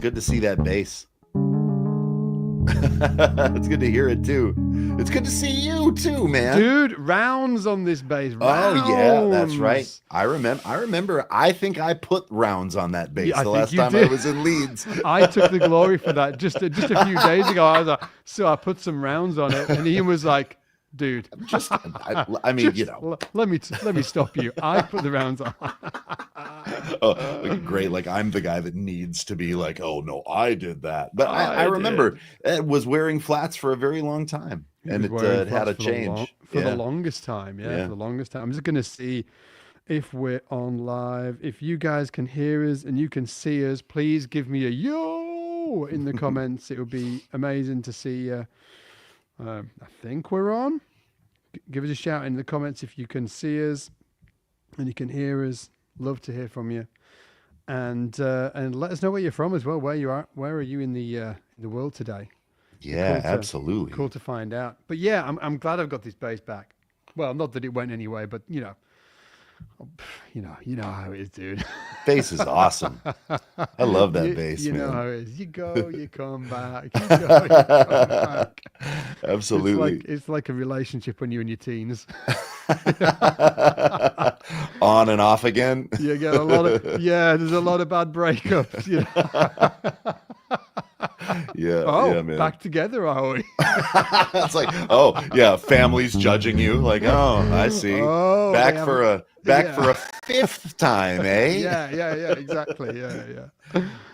good to see that bass. It's good to hear it too. It's good to see you too, man. Dude, rounds on this bass. Rounds. Oh yeah, that's right. I remember. I think I put rounds on that bass the last time I was in Leeds. I took the glory for that just a few days ago. I was like, so I put some rounds on it, and Ian was like, dude, I mean, just, let me stop you. I put the rounds on. Oh, great. Like I'm the guy that needs to be like, oh no, I did that. But I remember it was wearing flats for a very long time, and it had a change for the longest time. Yeah, for the longest time. I'm just going to see if we're on live. If you guys can hear us and you can see us, please give me a yo in the comments. It would be amazing to see you. I think we're on. Give us a shout in the comments if you can see us and you can hear us. Love to hear from you, and let us know where you're from as well. Where you are? Where are you in the world today? Yeah, absolutely. Cool to find out. But yeah, I'm glad I've got this bass back. Well, not that it went anyway, but you know how it is, dude. Bass is awesome. I love that bass, man. You know how it is. You go, you come back. You go, you come back. Absolutely. It's like a relationship when you're in your teens. On and off again. You get there's a lot of bad breakups, you know. Yeah, man. Back together, are we? It's like, oh yeah, family's judging you. Like, oh, I see. Oh, back for a fifth time, eh? Yeah, exactly. Yeah.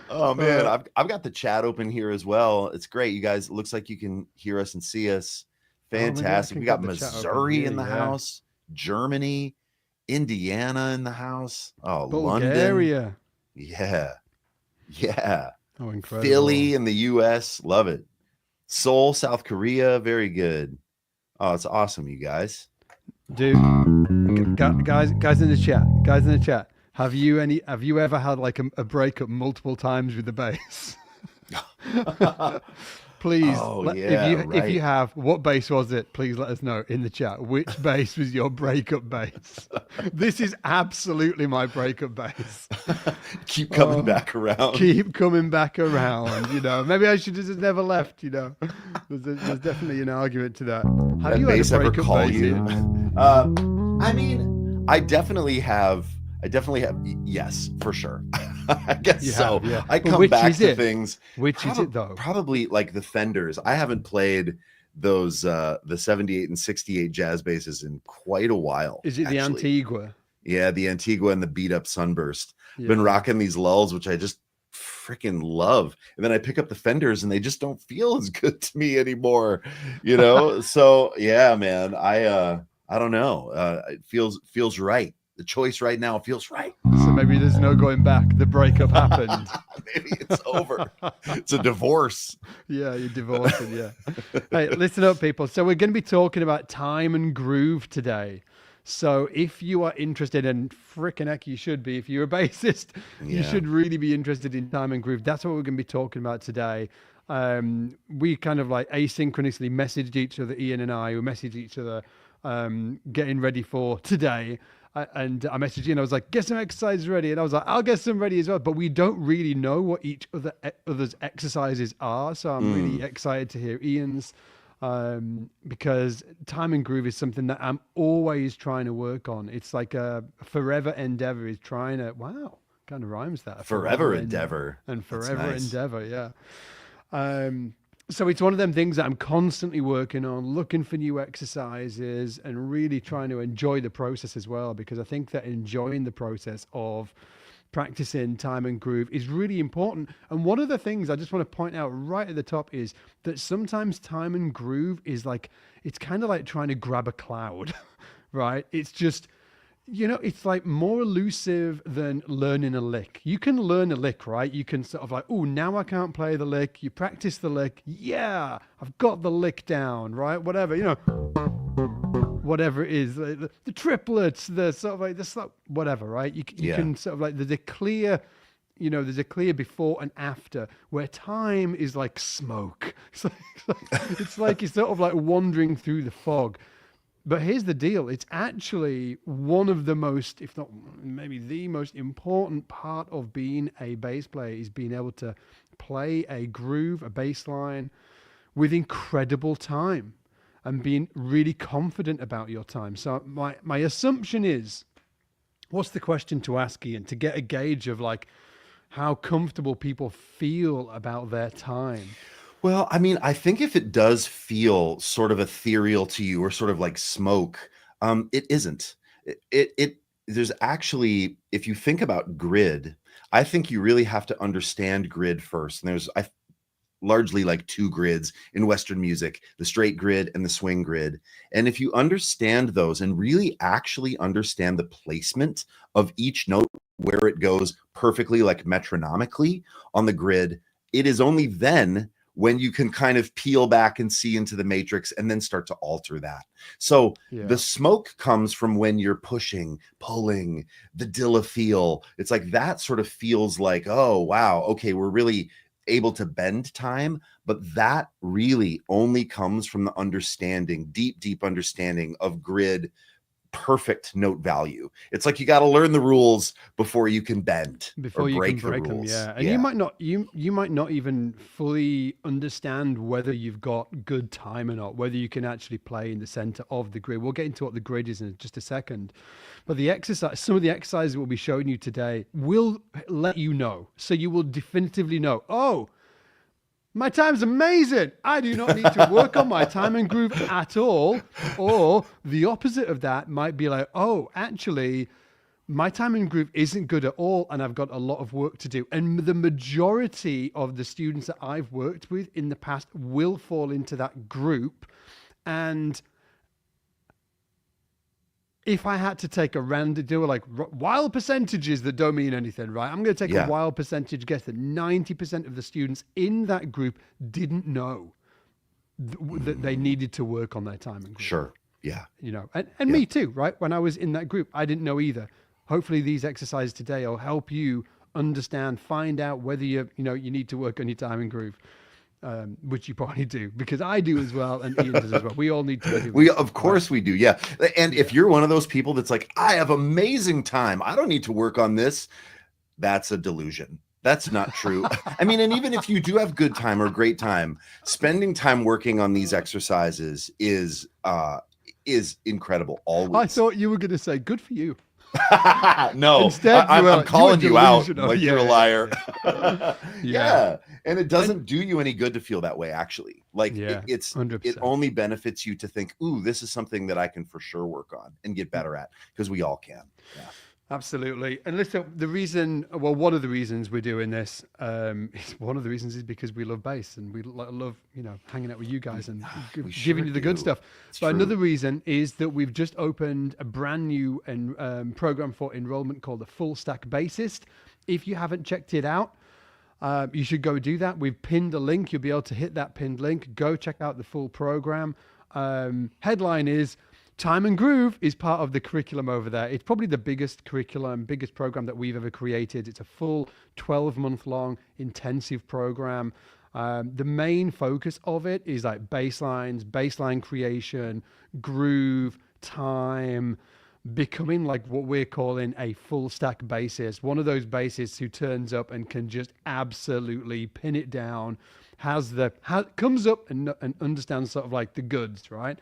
Oh man, I've got the chat open here as well. It's great, you guys. It looks like you can hear us and see us. Fantastic. We got Missouri in the house, Germany, Indiana in the house. Oh, Bulgaria. London. Yeah. Oh, incredible. Philly in the US. Love it. Seoul, South Korea. Very good. Oh, it's awesome, you guys. Dude, guys in the chat. Have you ever had like a breakup multiple times with the bass? Please, if you have, what bass was it? Please let us know in the chat. Which bass was your breakup bass? This is absolutely my breakup bass. Keep coming back around. Keep coming back around. You know, maybe I should have just never left. You know, there's definitely an argument to that. Have you had a breakup bass? I mean, I definitely have. Yes, for sure. I guess so. Yeah. I come back to things. Which is it though? Probably like the Fenders. I haven't played those the 78 and 68 jazz basses in quite a while. Is it the Antigua? Yeah, the Antigua and the beat up Sunburst. Been rocking these lulls, which I just freaking love. And then I pick up the Fenders and they just don't feel as good to me anymore. You know? So yeah, man. I don't know. It feels right. The choice right now feels right. So maybe there's no going back. The breakup happened. Maybe it's over. It's a divorce. Yeah, you're divorcing, yeah. Hey, listen up, people. So we're going to be talking about time and groove today. So if you are interested, and frickin' heck you should be, if you're a bassist, you should really be interested in time and groove. That's what we're going to be talking about today. We kind of like asynchronously messaged each other, Ian and I, who messaged each other, getting ready for today. And I messaged you and I was like, get some exercises ready. And I was like, I'll get some ready as well. But we don't really know what each other's exercises are. So I'm really excited to hear Ian's, because time and groove is something that I'm always trying to work on. It's like a forever endeavor is trying to, wow, kind of rhymes that. Forever endeavor. And forever endeavor, yeah. So it's one of them things that I'm constantly working on, looking for new exercises and really trying to enjoy the process as well, because I think that enjoying the process of practicing time and groove is really important. And one of the things I just want to point out right at the top is that sometimes time and groove is like, it's kind of like trying to grab a cloud, right? It's just, you know, it's like more elusive than learning a lick. You can learn a lick, right? You can sort of like, oh, now I can't play the lick. You practice the lick. Yeah, I've got the lick down, right? Whatever, you know, whatever it is, the triplets, the sort of like this, whatever, right? You can sort of like, there's a clear before and after, where time is like smoke. It's like you're sort of like wandering through the fog. But here's the deal. It's actually one of the most, if not maybe the most important part of being a bass player is being able to play a groove, a bass line with incredible time and being really confident about your time. So my assumption is, what's the question to ask, Ian, to get a gauge of like how comfortable people feel about their time? Well, I mean, I think if it does feel sort of ethereal to you or sort of like smoke, it isn't. There's actually, if you think about grid, I think you really have to understand grid first. And I largely like two grids in Western music, the straight grid and the swing grid. And if you understand those and really actually understand the placement of each note, where it goes perfectly, like metronomically on the grid, it is only then when you can kind of peel back and see into the matrix and then start to alter that. So the smoke comes from when you're pushing, pulling, the Dilla feel. It's like that sort of feels like, oh, wow, okay, we're really able to bend time, but that really only comes from the understanding, deep understanding of grid perfect note value. It's like you got to learn the rules before you can bend, before you can break them. Yeah. And you might not even fully understand whether you've got good time or not, whether you can actually play in the center of the grid. We'll get into what the grid is in just a second, but some of the exercises we'll be showing you today will let you know. So you will definitively know, oh, my time's amazing. I do not need to work on my time and groove at all. Or the opposite of that might be like, oh, actually, my time and groove isn't good at all, and I've got a lot of work to do. And the majority of the students that I've worked with in the past will fall into that group. And if I had to take a random, do like wild percentages that don't mean anything, right? I'm going to take a wild percentage guess that 90% of the students in that group didn't know that they needed to work on their time and groove. Sure. Yeah. You know, and me too, right? When I was in that group, I didn't know either. Hopefully these exercises today will help you understand, find out whether you need to work on your time and groove. Which you probably do, because I do as well, and Ian does as well. We all need to do Of course we do, yeah. And if you're one of those people that's like, I have amazing time, I don't need to work on this, that's a delusion. That's not true. I mean, and even if you do have good time or great time, spending time working on these exercises is incredible always. I thought you were going to say, good for you. No, instead I'm calling you out like you're a liar. Yeah. And it doesn't do you any good to feel that way, actually. Like it only benefits you to think, ooh, this is something that I can for sure work on and get better at, because we all can. Yeah. Absolutely. And listen, one of the reasons we're doing this, is because we love bass and we love, hanging out with you guys and giving you the good stuff. But another reason is that we've just opened a brand new program for enrollment called the Full Stack Bassist. If you haven't checked it out, you should go do that. We've pinned a link. You'll be able to hit that pinned link. Go check out the full program. Headline is, Time and Groove is part of the curriculum over there. It's probably the biggest curriculum, biggest program that we've ever created. It's a full 12-month long intensive program. The main focus of it is like bassline creation, groove, time, becoming like what we're calling a full stack bassist. One of those bassists who turns up and can just absolutely pin it down, comes up and understands sort of like the goods, right?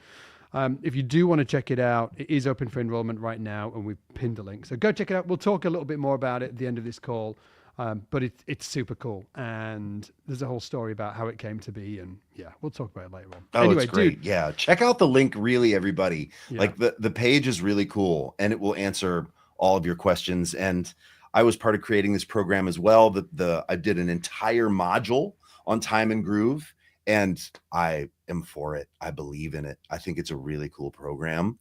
If you do want to check it out, it is open for enrollment right now, and we've pinned a link. So go check it out. We'll talk a little bit more about it at the end of this call, but it's super cool. And there's a whole story about how it came to be, and we'll talk about it later on. Oh, anyway, it's great. Dude, yeah, check out the link, really, everybody. Yeah. Like the page is really cool, and it will answer all of your questions. And I was part of creating this program as well. I did an entire module on time and groove, and I am for it. I believe in it. I think it's a really cool program.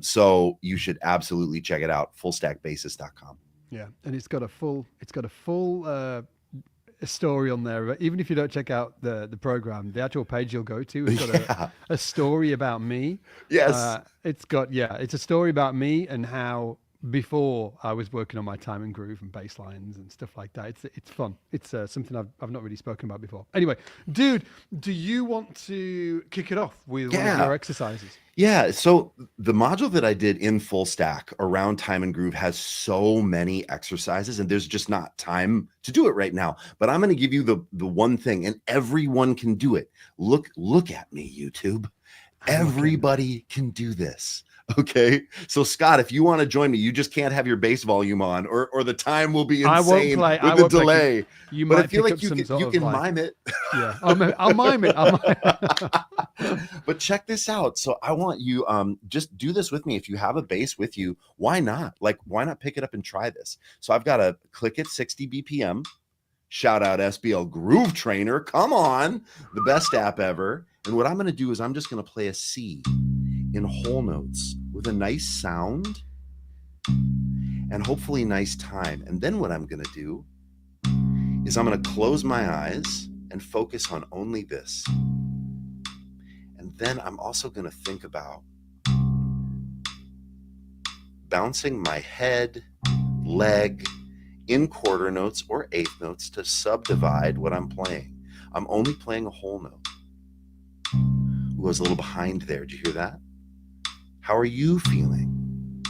So you should absolutely check it out. Fullstackbassist.com. Yeah. And it's got a full story on there. Even if you don't check out the program, the actual page you'll go to, it's got a story about me. Yes. It's a story about me and how before I was working on my time and groove and bass lines and stuff like that. It's fun. It's something I've not really spoken about before. Anyway, dude, do you want to kick it off with one of your exercises? Yeah. So the module that I did in full stack around time and groove has so many exercises, and there's just not time to do it right now. But I'm going to give you the one thing, and everyone can do it. Look at me, YouTube. Everybody can do this. Okay. So Scott, if you want to join me, you just can't have your bass volume on, or the time will be insane with the delay. You but might I feel pick like up you can mime it. Yeah, I'll mime it. But check this out. So I want you just do this with me. If you have a bass with you, why not? Like, why not pick it up and try this? So I've got to click at 60 BPM. Shout out SBL Groove Trainer. Come on, the best app ever. And what I'm going to do is I'm just going to play a C in whole notes with a nice sound and hopefully nice time. And then what I'm going to do is I'm going to close my eyes and focus on only this. And then I'm also going to think about bouncing my head, leg in quarter notes or eighth notes to subdivide what I'm playing. I'm only playing a whole note. Ooh, I was a little behind there. Did you hear that? How are you feeling?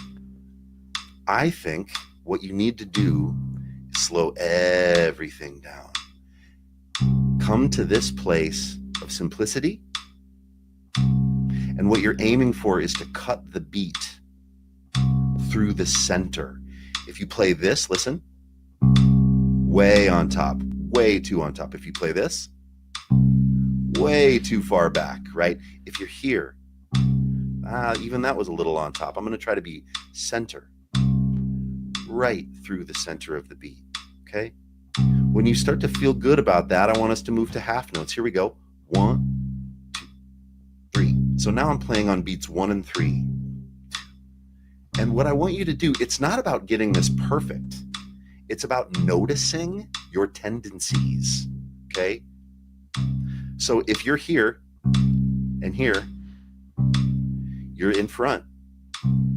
I think what you need to do is slow everything down. Come to this place of simplicity. And what you're aiming for is to cut the beat through the center. If you play this, listen, way on top, way too on top. If you play this, way too far back, right? If you're here, even that was a little on top. I'm going to try to be center, right through the center of the beat, okay? When you start to feel good about that, I want us to move to half notes. Here we go. 1, 2, 3. So now I'm playing on beats 1 and 3. And what I want you to do, it's not about getting this perfect. It's about noticing your tendencies, okay? So if you're here and here, you're in front.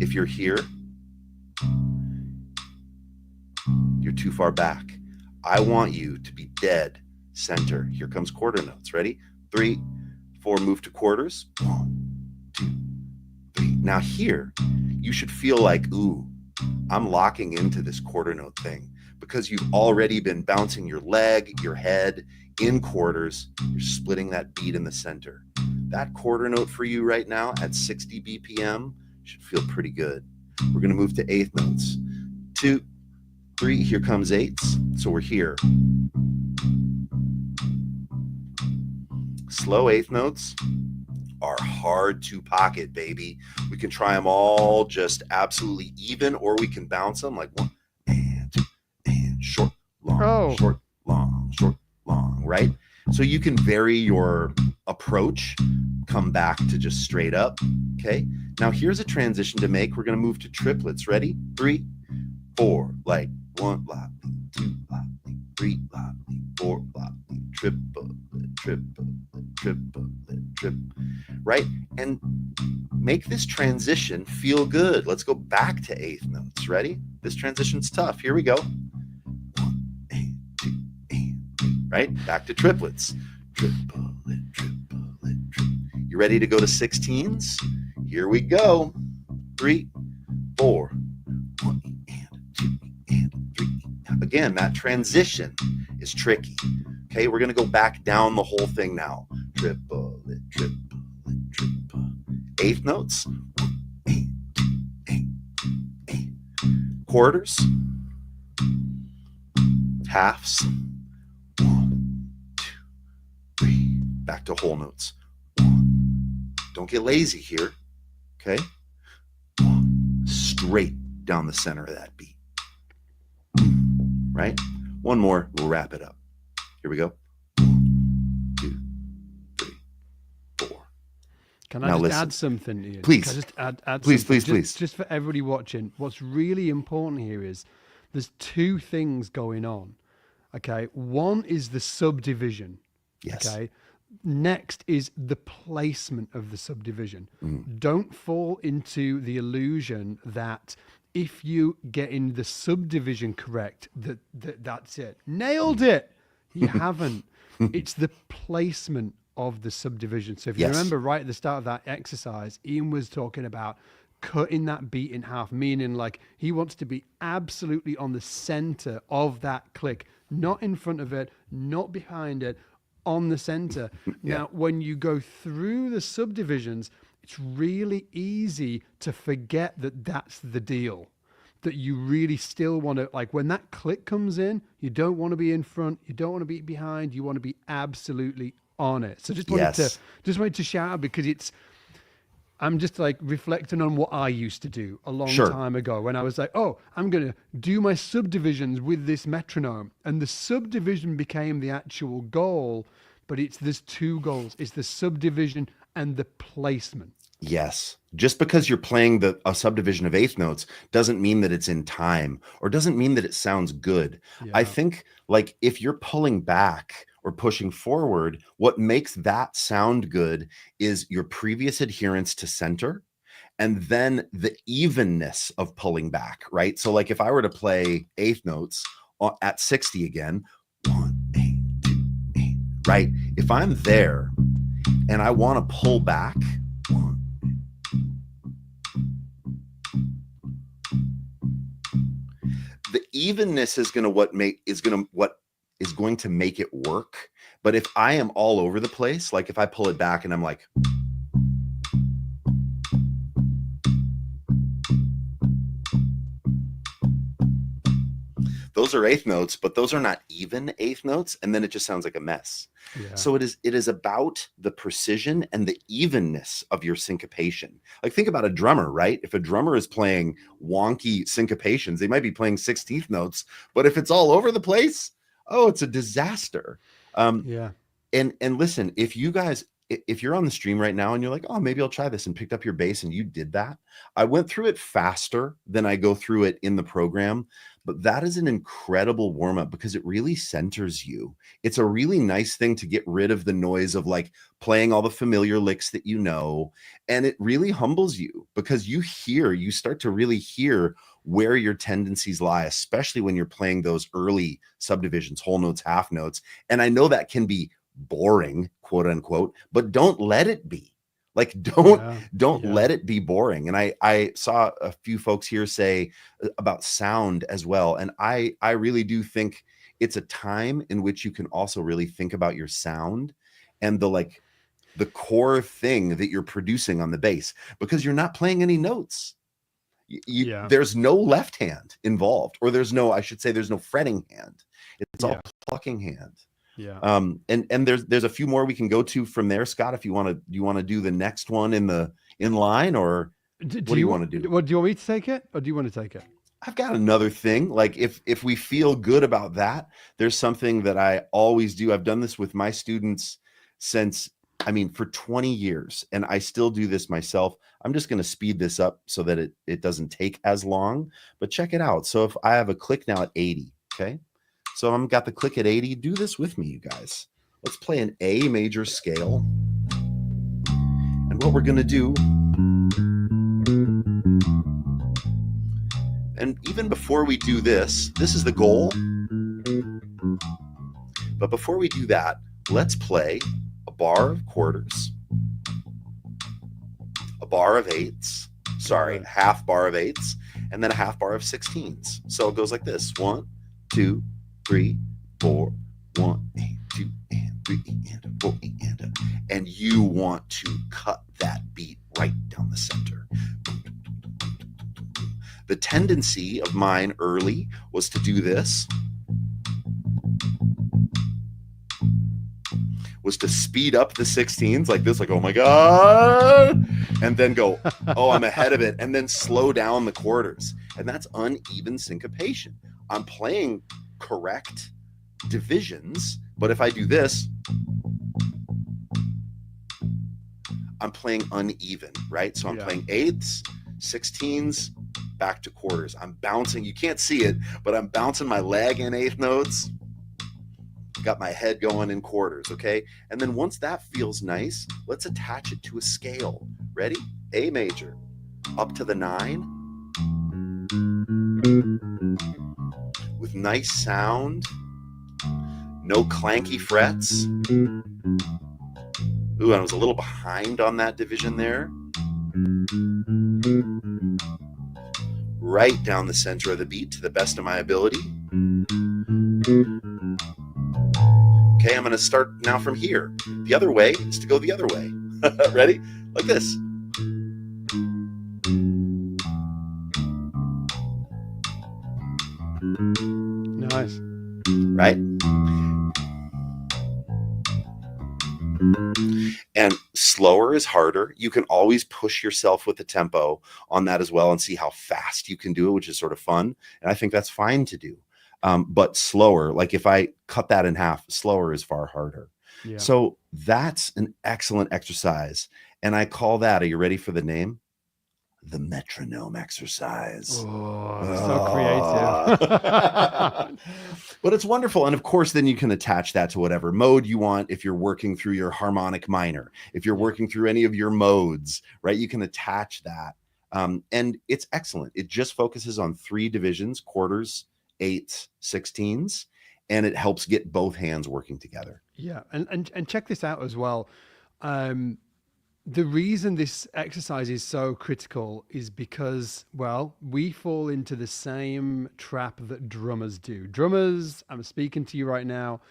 If you're here, you're too far back. I want you to be dead center. Here comes quarter notes. Ready? 3, 4, move to quarters. 1, 2, 3. Now here, you should feel like, ooh, I'm locking into this quarter note thing because you've already been bouncing your leg, your head in quarters. You're splitting that beat in the center. That quarter note for you right now at 60 BPM should feel pretty good. We're going to move to eighth notes. 2, 3, here comes eighths. So we're here. Slow eighth notes are hard to pocket, baby. We can try them all just absolutely even, or we can bounce them like 1 and 2 and short, long, short, long, short, long, right? So you can vary your approach, come back to just straight up, okay? Now here's a transition to make. We're going to move to triplets. Ready? 3, 4, like 1, la, 2, la, 3, la, 4, la, triple, triple, triple, triple, right? And make this transition feel good. Let's go back to eighth notes. Ready? This transition's tough. Here we go. 1 and 2 and 3, right? Back to triplets. Triplet, triplet, triplet. You ready to go to 16s? Here we go. 3, 4, 1 and 2 and 3. Again, that transition is tricky. Okay, we're going to go back down the whole thing now. Triplet, triplet, triple. Eighth notes. 1 and 2 and 8. Quarters. Halves. 1, 2, 3. Back to whole notes. 1. Don't get lazy here. Okay. 1. Straight down the center of that beat. Right? One more, we'll wrap it up. Here we go. 1, 2, 3, 4. Can I just add something, Ian? Please. Can I just add please, something? please. Just for everybody watching, what's really important here is there's 2 things going on. Okay. One is the subdivision. Yes. Okay. Next is the placement of the subdivision. Don't fall into the illusion that if you get in the subdivision correct, that's it. Nailed it. You haven't. It's the placement of the subdivision. So if you Yes. remember right at the start of that exercise, Ian was talking about cutting that beat in half, meaning like he wants to be absolutely on the center of that click, not in front of it, not behind it, on the center. Yeah. Now, when you go through the subdivisions, it's really easy to forget that that's the deal. That you really still want to, like when that click comes in, you don't want to be in front, you don't want to be behind, you want to be absolutely on it. So Yes. just wanted to shout out because I'm just like reflecting on what I used to do a long Sure. time ago when I was like, oh, I'm going to do my subdivisions with this metronome. And the subdivision became the actual goal, but there's two goals. It's the subdivision and the placement. Yes. Just because you're playing a subdivision of eighth notes doesn't mean that it's in time or doesn't mean that it sounds good. Yeah. I think like if you're pulling back or pushing forward, what makes that sound good is your previous adherence to center and then the evenness of pulling back, right? So like if I were to play eighth notes at 60 again, 1, 8, 2, 8, right? If I'm there and I want to pull back, 1, the evenness is going to make it work. But if I am all over the place, like if I pull it back and I'm like, those are eighth notes, but those are not even eighth notes, and then it just sounds like a mess. Yeah. So it is about the precision and the evenness of your syncopation. Like think about a drummer, right? If a drummer is playing wonky syncopations, they might be playing 16th notes, but if it's all over the place, oh, it's a disaster. Yeah. And listen, if you're on the stream right now and you're like, oh, maybe I'll try this and picked up your bass and you did that. I went through it faster than I go through it in the program, but that is an incredible warm up because it really centers you. It's a really nice thing to get rid of the noise of like playing all the familiar licks that you know. And it really humbles you because you start to really hear where your tendencies lie, especially when you're playing those early subdivisions, whole notes, half notes. And I know that can be boring, quote unquote, but don't let it be. Like don't let it be boring. And I saw a few folks here say about sound as well. And I really do think it's a time in which you can also really think about your sound and the core thing that you're producing on the bass, because you're not playing any notes. There's no left hand involved, or there's no fretting hand. It's all plucking hand. Yeah. And there's a few more we can go to from there, Scott, if you want to do the next one in line, or what do you want to do? What do you want me to take it, or do you want to take it? I've got another thing. Like if we feel good about that, there's something that I always do. I've done this with my students for 20 years, and I still do this myself. I'm just going to speed this up so that it doesn't take as long, but check it out. So if I have a click now at 80, okay? So I've got the click at 80. Do this with me, you guys. Let's play an A major scale. And what we're going to do, and even before we do this is the goal. But before we do that, let's play a bar of quarters, a bar of eighths, half bar of eighths, and then a half bar of 16ths. So it goes like this: 1, 2, 3, 4, 1, 8, 2, and 3, and 4, and you want to cut that beat right down the center. The tendency of mine early was to do this, was to speed up the 16s like this, like, oh my God, and then go, oh, I'm ahead of it, and then slow down the quarters. And that's uneven syncopation. I'm playing correct divisions, but if I do this, I'm playing uneven, right? So I'm playing eighths, 16s, back to quarters. I'm bouncing. You can't see it, but I'm bouncing my leg in eighth notes. Got my head going in quarters, okay? And then once that feels nice, let's attach it to a scale. Ready? A major, up to the 9. with nice sound, no clanky frets. Ooh, I was a little behind on that division there. Right down the center of the beat to the best of my ability. Okay, I'm going to start now from here. The other way is to go the other way. Ready? Like this. Nice. Right? And slower is harder. You can always push yourself with the tempo on that as well and see how fast you can do it, which is sort of fun. And I think that's fine to do. But slower, like if I cut that in half, slower is far harder. Yeah. So that's an excellent exercise. And I call that, are you ready for the name? The metronome exercise. So creative. But it's wonderful. And of course, then you can attach that to whatever mode you want. If you're working through your harmonic minor, if you're working through any of your modes, right, you can attach that. And it's excellent. It just focuses on 3 divisions, quarters, eighths, sixteens, and it helps get both hands working together. Yeah. And check this out as well. The reason this exercise is so critical is because, well, we fall into the same trap that drummers do. Drummers, I'm speaking to you right now.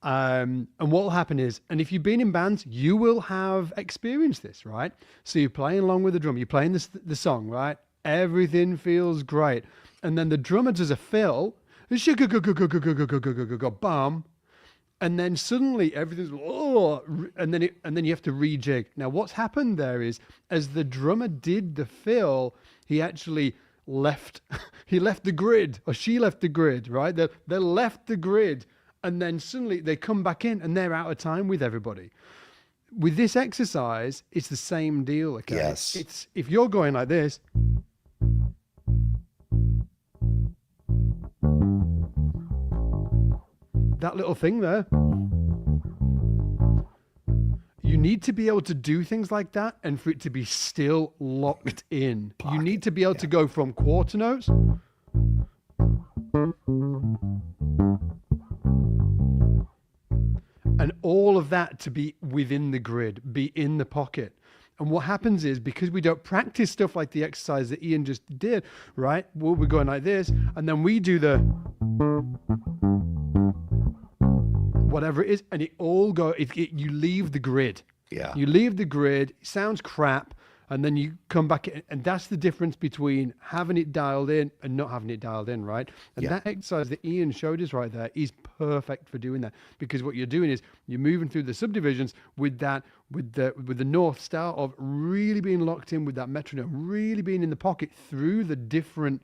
And what will happen is, and if you've been in bands, you will have experienced this, right? So you're playing along with the drum, you're playing the song, right? Everything feels great. And then the drummer does a fill, bam. And then suddenly everything's and then you have to rejig. Now what's happened there is, as the drummer did the fill, he actually left the grid, or she left the grid, right? They left the grid, and then suddenly they come back in and they're out of time with everybody. With this exercise, it's the same deal, okay? Yes. It's if you're going like this, that little thing there, you need to be able to do things like that and for it to be still locked in. You need to be able to go from quarter notes and all of that to be within the grid, be in the pocket. And what happens is, because we don't practice stuff like the exercise that Ian just did, right? Well, we're going like this, and then we do the whatever it is, and it all go, you leave the grid. Yeah. You leave the grid, it sounds crap, and then you come back, and that's the difference between having it dialed in and not having it dialed in, right? And that exercise that Ian showed us right there is perfect for doing that, because what you're doing is you're moving through the subdivisions with the North Star of really being locked in with that metronome, really being in the pocket through the different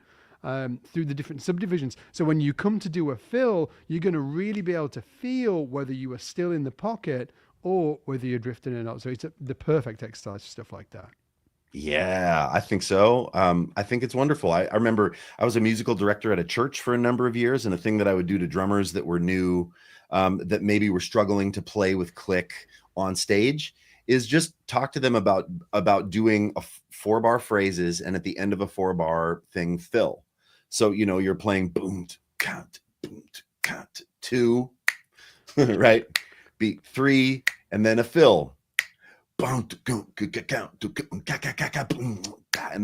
subdivisions. So when you come to do a fill, you're going to really be able to feel whether you are still in the pocket or whether you're drifting or not. So it's the perfect exercise for stuff like that. Yeah, I think so. I think it's wonderful. I remember I was a musical director at a church for a number of years, and a thing that I would do to drummers that were new, that maybe were struggling to play with click on stage, is just talk to them about doing 4-bar phrases, and at the end of a 4-bar thing, fill. So, you're playing boom, count, 2, right? Beat 3, and then a fill. And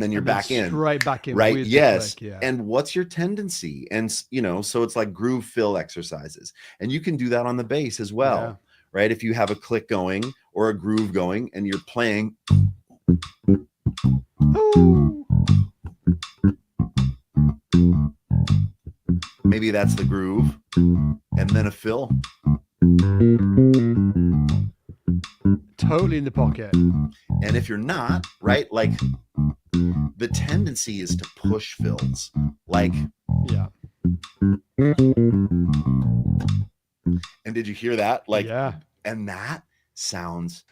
then you're back in. Right back in. Right. Yes. Yeah. And what's your tendency? And, so it's like groove fill exercises. And you can do that on the bass as well. Yeah. Right. If you have a click going or a groove going and you're playing. Maybe that's the groove. And then a fill. Totally in the pocket. And if you're not, right, like the tendency is to push fills, like, yeah. And did you hear that? Like, yeah. And that sounds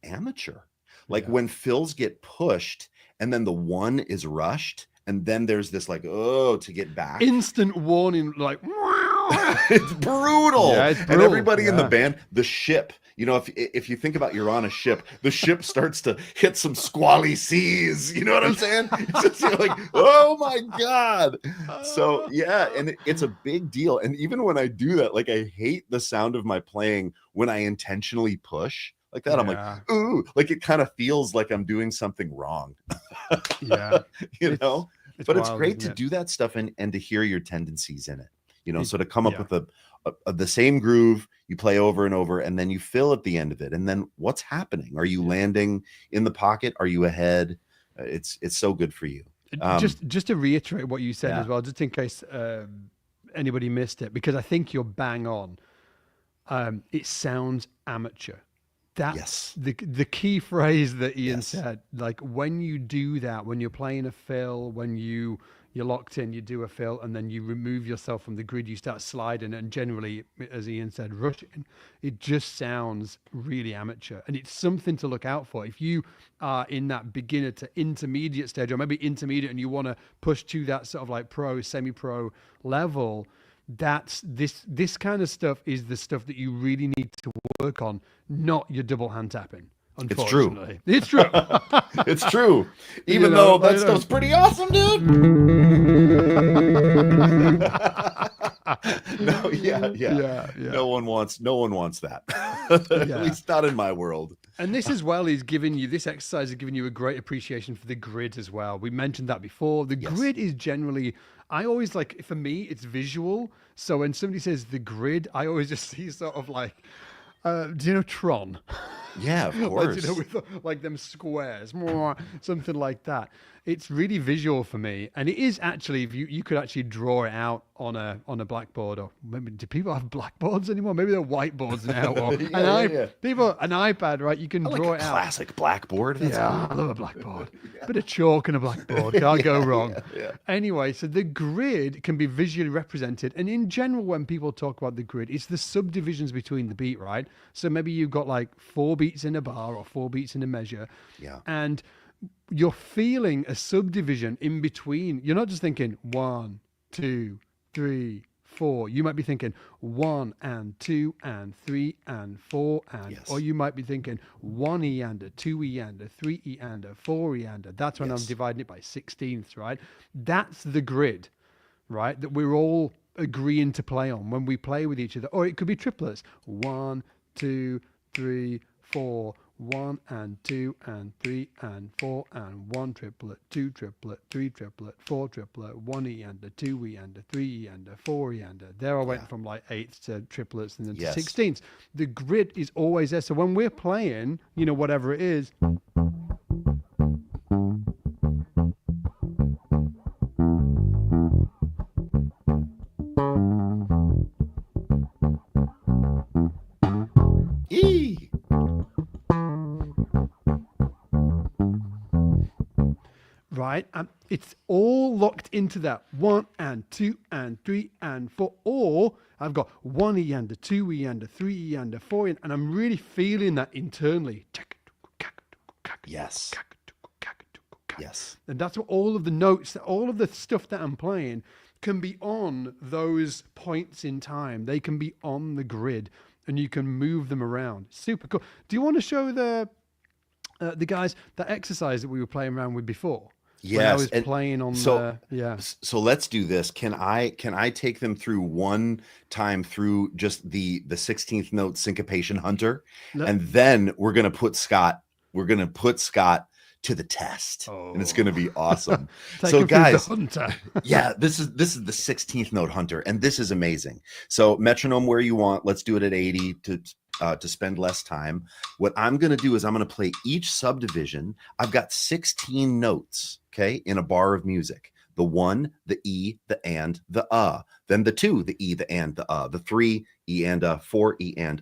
amateur. Like when fills get pushed and then the one is rushed, and then there's this like, to get back. Instant warning, like, it's brutal. Yeah, it's brutal. And everybody in the band, the ship you know, if you think about you're on a ship, the ship starts to hit some squally seas. You know what I'm saying? It's just, you're like, oh my God. So yeah, and it's a big deal. And even when I do that, like I hate the sound of my playing when I intentionally push like that. I'm like, ooh, like it kind of feels like I'm doing something wrong. Yeah. You know, but it's wild, great to isn't it? do that stuff and to hear your tendencies in it, you know, It- so to come up yeah. with the same groove you play over and over, and then you fill at the end of it. And then what's happening? Are you landing in the pocket? Are you ahead? It's so good for you. Just to reiterate what you said Yeah. as well, just in case anybody missed it, because I think you're bang on. It sounds amateur. That's Yes. the key phrase that Ian Yes. said. Like when you do that, when you're playing a fill, when you're locked in, you do a fill, and then you remove yourself from the grid, you start sliding, and generally, as Ian said, rushing. It just sounds really amateur, and it's something to look out for. If you are in that beginner to intermediate stage, or maybe intermediate, and you want to push to that sort of like pro, semi-pro level, that's this kind of stuff is the stuff that you really need to work on, not your double hand tapping. Unfortunately, it's true. It's true. Even You know, though that stuff's pretty awesome, dude. No, yeah. No one wants that. At least not in my world. And this as well is giving you, this exercise is giving you a great appreciation for the grid as well. We mentioned that before. The grid is generally, I always like, for me, it's visual. So when somebody says the grid, I always just see sort of like, do you know Tron? Yeah, of course. Like, you know, with like them squares, something like that. It's really visual for me, and it is actually. If you could actually draw it out on a blackboard, or maybe do people have blackboards anymore? Maybe they're whiteboards now, or people an iPad, right? You can draw it out. Classic blackboard. That's cool. I love a blackboard. Bit of chalk and a blackboard, can't go wrong. Anyway, so the grid can be visually represented, and in general, when people talk about the grid, it's the subdivisions between the beat, right? So maybe you've got like 4 beats in a bar or 4 beats in a measure, and you're feeling a subdivision in between. You're not just thinking 1, 2, 3, 4. You might be thinking 1 and 2 and 3 and 4 and, or you might be thinking 1 eander, 2 eander, 3 eander, 4 eander. That's when I'm dividing it by 16ths, right? That's the grid, right? That we're all agreeing to play on when we play with each other. Or it could be triplets. 1, 2, 3, 4. 1 and 2 and 3 and 4 and 1 triplet, 2 triplet, 3 triplet, 4 triplet, 1 eander, 2 eander, 3 eander, 4 eander. There I went from like 8ths to triplets and then to 16ths. The grid is always there. So when we're playing, you know, whatever it is. Right, it's all locked into that 1 and 2 and 3 and 4. Or I've got 1 eander, 2 eander, 3 eander, 4 eander, and I'm really feeling that internally. Yes. And that's what all of the notes, all of the stuff that I'm playing can be on those points in time. They can be on the grid, and you can move them around. Super cool. Do you want to show the guys that exercise that we were playing around with before? Yes, when I was playing on So let's do this. Can I take them through one time through just the 16th note syncopation hunter, and then we're gonna put Scott to the test, and it's gonna be awesome. So guys, this is the 16th note hunter, and this is amazing. So metronome where you want. Let's do it at 80 to spend less time. What I'm going to do is I'm going to play each subdivision. I've got 16 notes, okay, in a bar of music. The 1, the E, the and, the then the 2, the E, the and, the 3, E and 4, E and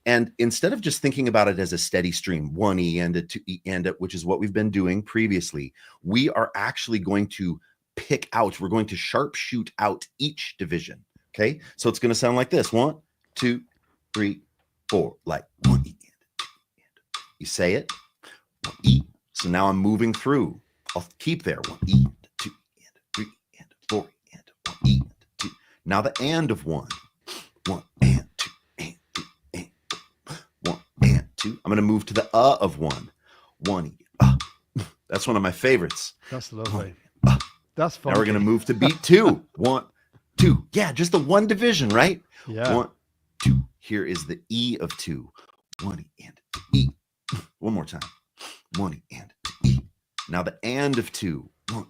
And instead of just thinking about it as a steady stream, 1 E and 2 E and which is what we've been doing previously, we are actually going to pick out, we're going to sharpshoot out each division, okay? So it's going to sound like this: 1, 2, 3, 4, like 1 E and 2 and. You say it, 1 E. So now I'm moving through. I'll keep there. 1 E and 2 and 3 and 4 and 1 E and 2. Now the and of 1. 1 and 2 and 3 and 4. 1 I'm going to move to the of 1. 1 That's one of my favorites. That's lovely. That's fun. Now we're going to move to beat 2. 1, 2. Yeah, just the one division, right? Yeah. 1, 2. Here is the E of 2. 1 and E. One more time. 1 and E. Now the and of 2. 1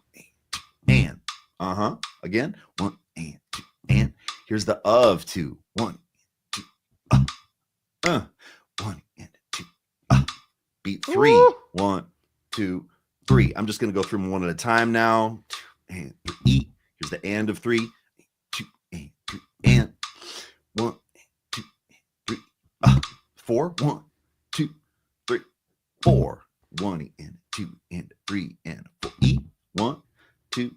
and 2. Again. 1 and 2 and. Here's the of 2. 1 and 2. 1 and 2. Beat 3. Ooh. 1, 2, 3. I'm just going to go through them one at a time now. 2 and 3. E. Here's the and of 3. 2 and 3 and. 1 and 2 and 3. 4. 1, 2, 3, 4. 1 and 2 and 3 and 4. E. 1, 2,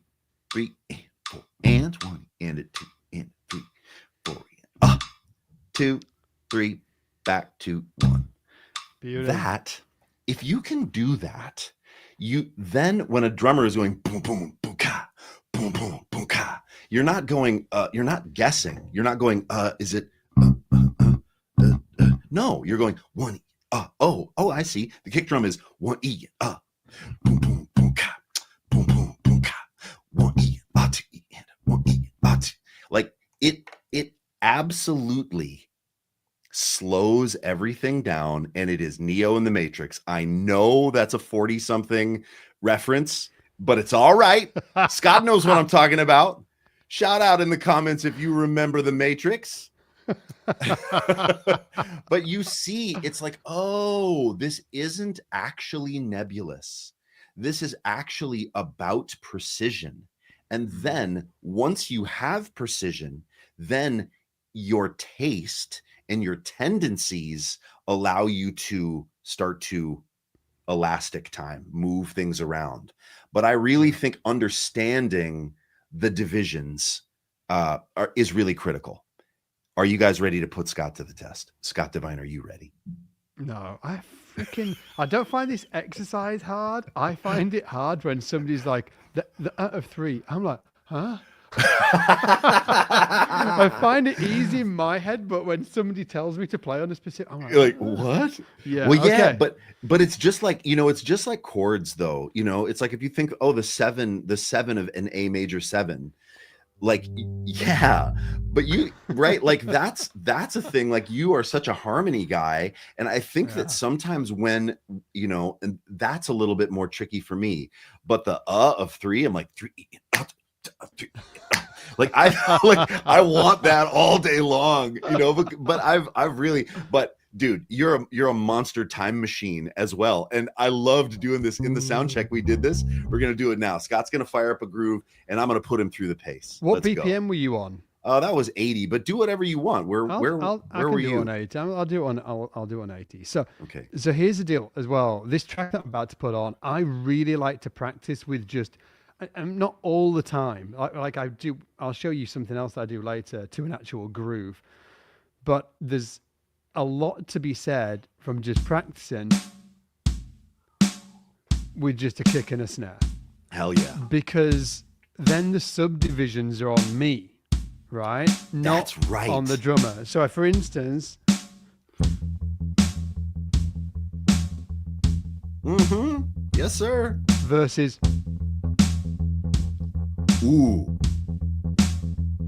3 and 4. And 1 and 2 and 3, 4. And 2, 3. Back to 1. Beautiful. That, if you can do that, you then when a drummer is going boom boom boom ka boom boom boom ka, you're not going you're not guessing, you're not going is it no, you're going 1 oh I see, the kick drum is 1 e boom boom boom ka boom boom boom ka 1 e 2 e and 1 e 2. Like it absolutely slows everything down, and it is Neo in the Matrix. I know that's a 40-something reference, but it's all right. Scott knows what I'm talking about. Shout out in the comments if you remember the Matrix. But you see, it's like, oh, this isn't actually nebulous. This is actually about precision. And then once you have precision, then your taste and your tendencies allow you to start to elastic time, move things around. But I really think understanding the divisions is really critical. Are you guys ready to put Scott to the test? Scott Devine, are you ready? No, I don't find this exercise hard. I find it hard when somebody's like, the out of 3. I'm like, huh? I find it easy in my head, but when somebody tells me to play on a specific, I'm like what? Yeah. Well, yeah, okay. but it's just like, it's just like chords though. It's like if you think, the 7 of an A major 7, like, yeah, but you right, like that's a thing. Like you are such a harmony guy, and I think that sometimes when and that's a little bit more tricky for me. But the of 3, I'm like 3. Like I want that all day long, but I've really, but dude, you're a monster time machine as well. And I loved doing this in the sound check. We did this. We're going to do it now. Scott's going to fire up a groove and I'm going to put him through the pace. What BPM were you on? That was 80, but do whatever you want. Where were you? On 80. I'll do on 80. So, okay. So here's the deal as well. This track that I'm about to put on, I really like to practice with just, and not all the time. Like I do, I'll show you something else that I do later to an actual groove. But there's a lot to be said from just practicing with just a kick and a snare. Hell yeah. Because then the subdivisions are on me, right? Not That's right. on the drummer. So for instance, yes, sir. Versus. Ooh.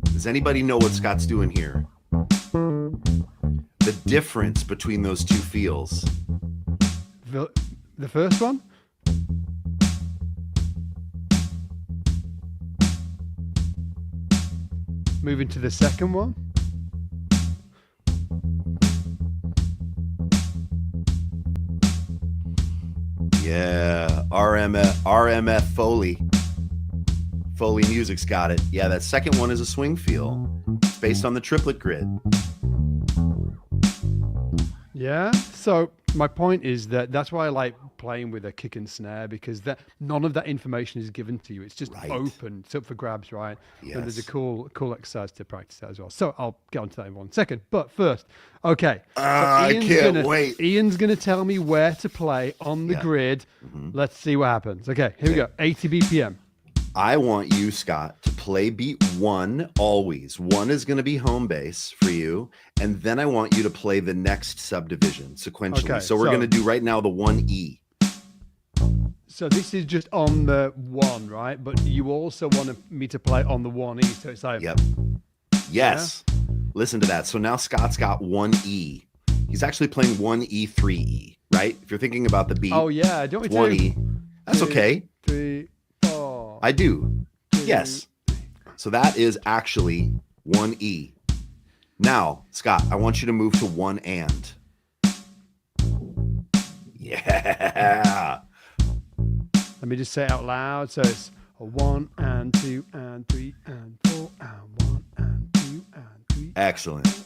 Does anybody know what Scott's doing here? The difference between those two feels. The first one? Moving to the second one? Yeah, RMF Foley Music's got it. Yeah, that second one is a swing feel. It's based on the triplet grid. Yeah. So my point is that's why I like playing with a kick and snare, because none of that information is given to you. It's just open. It's up for grabs, right? Yes. And there's a cool exercise to practice that as well. So I'll get onto that in 1 second. But first, okay. So I can't wait. Ian's gonna tell me where to play on the grid. Let's see what happens. Okay, here we go. 80 BPM. I want you, Scott, to play beat 1 always. 1 is going to be home base for you. And then I want you to play the next subdivision sequentially. Okay, so we're going to do right now the 1E. So this is just on the 1, right? But you also want me to play on the 1E. So it's like... Yep. Yes. Yeah? Listen to that. So now Scott's got 1E. He's actually playing 1E, 3E, right? If you're thinking about the beat. Oh, yeah. Don't we 1E. That's okay. 3, 4. I do. Yes. So that is actually 1E. Now, Scott, I want you to move to 1 and. Yeah. Let me just say it out loud. So it's a 1 and 2 and 3 and 4 and 1 and 2 and 3. Excellent.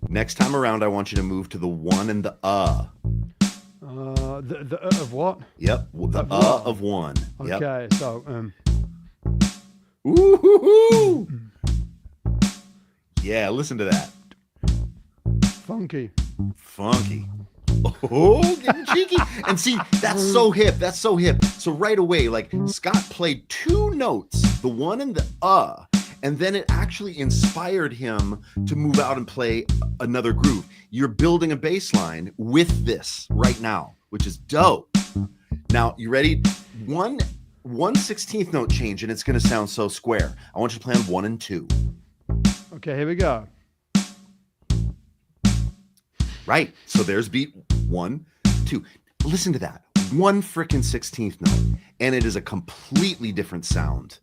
Next time around, I want you to move to the 1 and the The of what? Yep. The of 1. Yep. Okay. So Ooh. Yeah, listen to that. Funky. Oh, getting cheeky. And see, that's so hip. That's so hip. So right away, like Scott played 2 notes, the 1 and the and then it actually inspired him to move out and play another groove. You're building a bass line with this right now, which is dope. Now, you ready? One 16th note change, and it's going to sound so square. I want you to play on 1 and 2. Okay, here we go. Right. So there's beat 1, 2. Listen to that. 1 frickin' 16th note, and it is a completely different sound.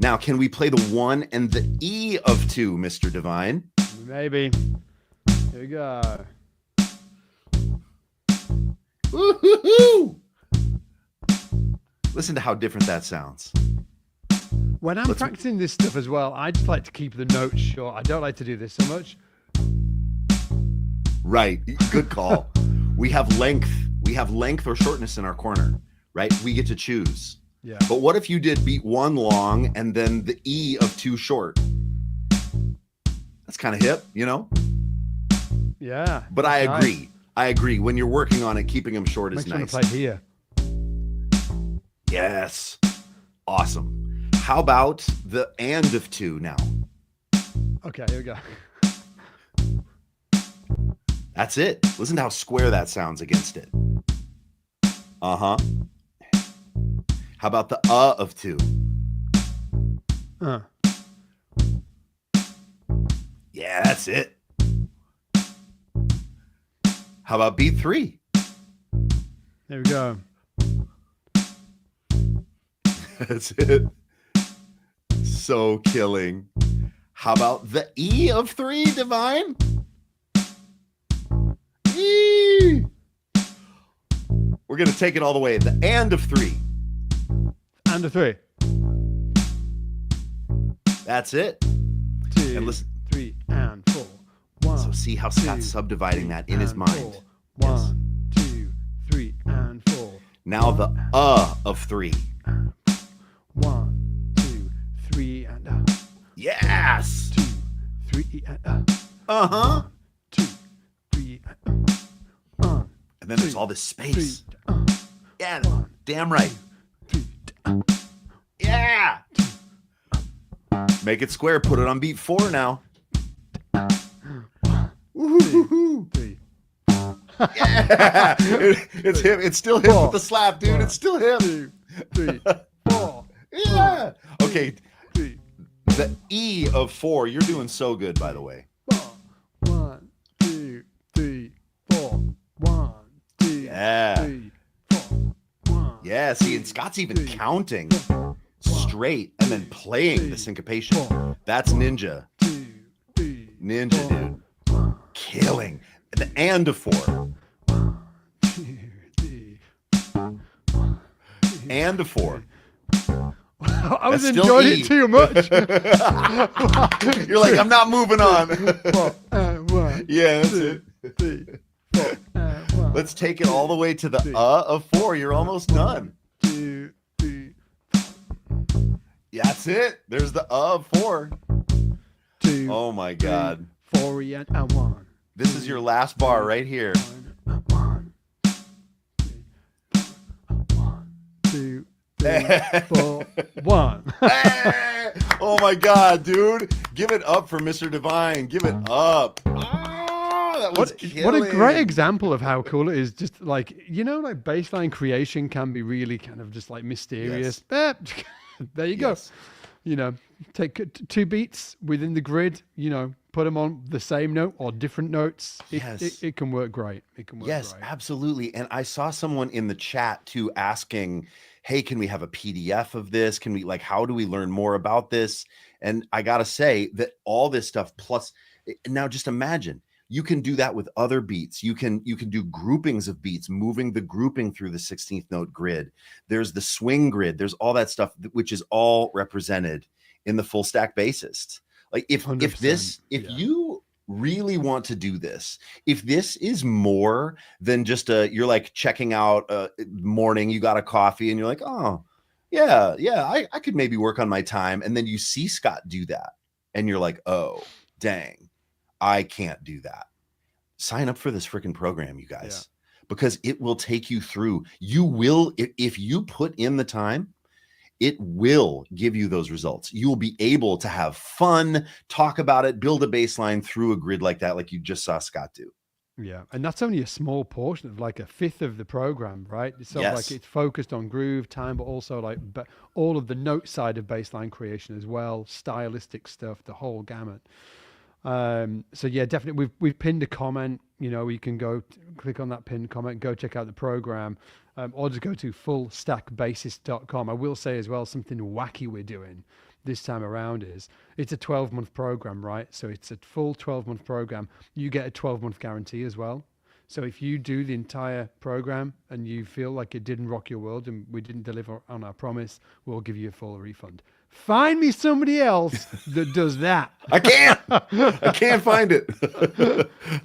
Now, can we play the 1 and the E of 2, Mr. Divine? Maybe. Here we go. Woo-hoo-hoo! Listen to how different that sounds. When I'm practicing this stuff as well, I just like to keep the notes short. I don't like to do this so much. Right. Good call. We have length or shortness in our corner, right? We get to choose. Yeah. But what if you did beat 1 long and then the E of 2 short? That's kind of hip, you know? Yeah. But I agree. Nice. I agree. When you're working on it, keeping them short is nice. Makes me play here. Yes. Awesome. How about the and of 2 now? Okay, here we go. That's it. Listen to how square that sounds against it. Uh-huh. How about the of 2? Yeah, that's it. How about beat 3? There we go. That's it. So killing. How about the E of 3, Divine? E. We're going to take it all the way. The and of 3. And a 3. That's it. 2, and listen. 3, and 4. 1. So see how Scott's subdividing that in his mind. 1, 2, 3, and 4. Now the of 3. 1, 2, 3, and Yes. 2, 3, and 2, 3, and and then there's all this space. 3, yeah, damn right. 3, yeah. Make it square. Put it on beat 4 now. 3. Yeah. It's hip. It's still hip with the slap, dude. It's still hip. 2, 3, 4. Yeah. Okay. 3. The E of 4. You're doing so good, by the way. 1, 2, 3, 4. 1, 2, yeah. 3, 4. 1. Yeah. See, and Scott's even counting straight and then playing the syncopation. That's ninja. Ninja, dude. Killing. The and of 4. And of 4. I was enjoying it too much. You're like, I'm not moving on. 1. Yeah, that's it. 3, 4. Let's take it all the way to the of 4. You're almost done. 2, 3. Yeah, that's it. There's the of 4. 2. Oh my God. 4 and 1. This is your last bar right here. 1, 2, 3, 4, 1. Hey! Oh my God, dude. Give it up for Mr. Divine. Give it up. That was What a great killing. example of how cool it is. Just like, like baseline creation can be really kind of just like mysterious. There you go. Take 2 beats within the grid, put them on the same note or different notes. It can work great. It can work Yes, great. absolutely. And I saw someone in the chat too asking, hey, can we have a PDF of this? Can we, like, how do we learn more about this? And I got to say that all this stuff plus now just imagine you can do that with other beats. You can do groupings of beats, moving the grouping through the 16th note grid. There's the swing grid. There's all that stuff, which is all represented in the full stack bassist. Like if you really want to do this, if this is more than just you're like checking out morning, you got a coffee and you're like, oh yeah, I could maybe work on my time. And then you see Scott do that and you're like, oh, dang, I can't do that. Sign up for this freaking program, you guys, because it will take you through. You will, if you put in the time, it will give you those results. You will be able to have fun, talk about it, build a baseline through a grid like that, like you just saw Scott do. Yeah, and that's only a small portion of like a fifth of the program, right? So like it's focused on groove, time, but also like all of the note side of baseline creation as well, stylistic stuff, the whole gamut. So yeah, definitely we've pinned a comment. You can go click on that pinned comment, go check out the program, or just go to fullstackbassist.com. I will say as well, something wacky we're doing this time around is it's a 12-month program, right? So it's a full 12-month program. You get a 12-month guarantee as well. So if you do the entire program and you feel like it didn't rock your world and we didn't deliver on our promise, we'll give you a full refund. Find me somebody else that does that. I can't find it.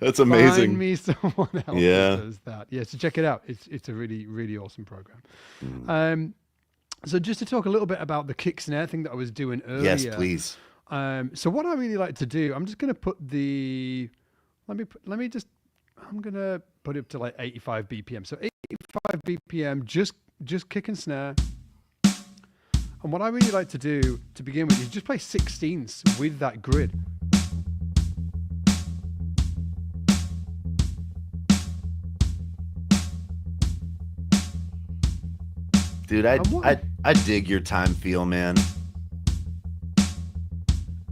That's amazing. Find me someone else that does that. Yeah, so check it out. It's a really, really awesome program. So just to talk a little bit about the kick snare thing that I was doing earlier. Yes, please. So what I really like to do, I'm just going to put I'm going to put it up to like 85 BPM. So 85 BPM, just kick and snare. And what I really like to do to begin with is just play 16ths with that grid. Dude, I dig your time feel, man.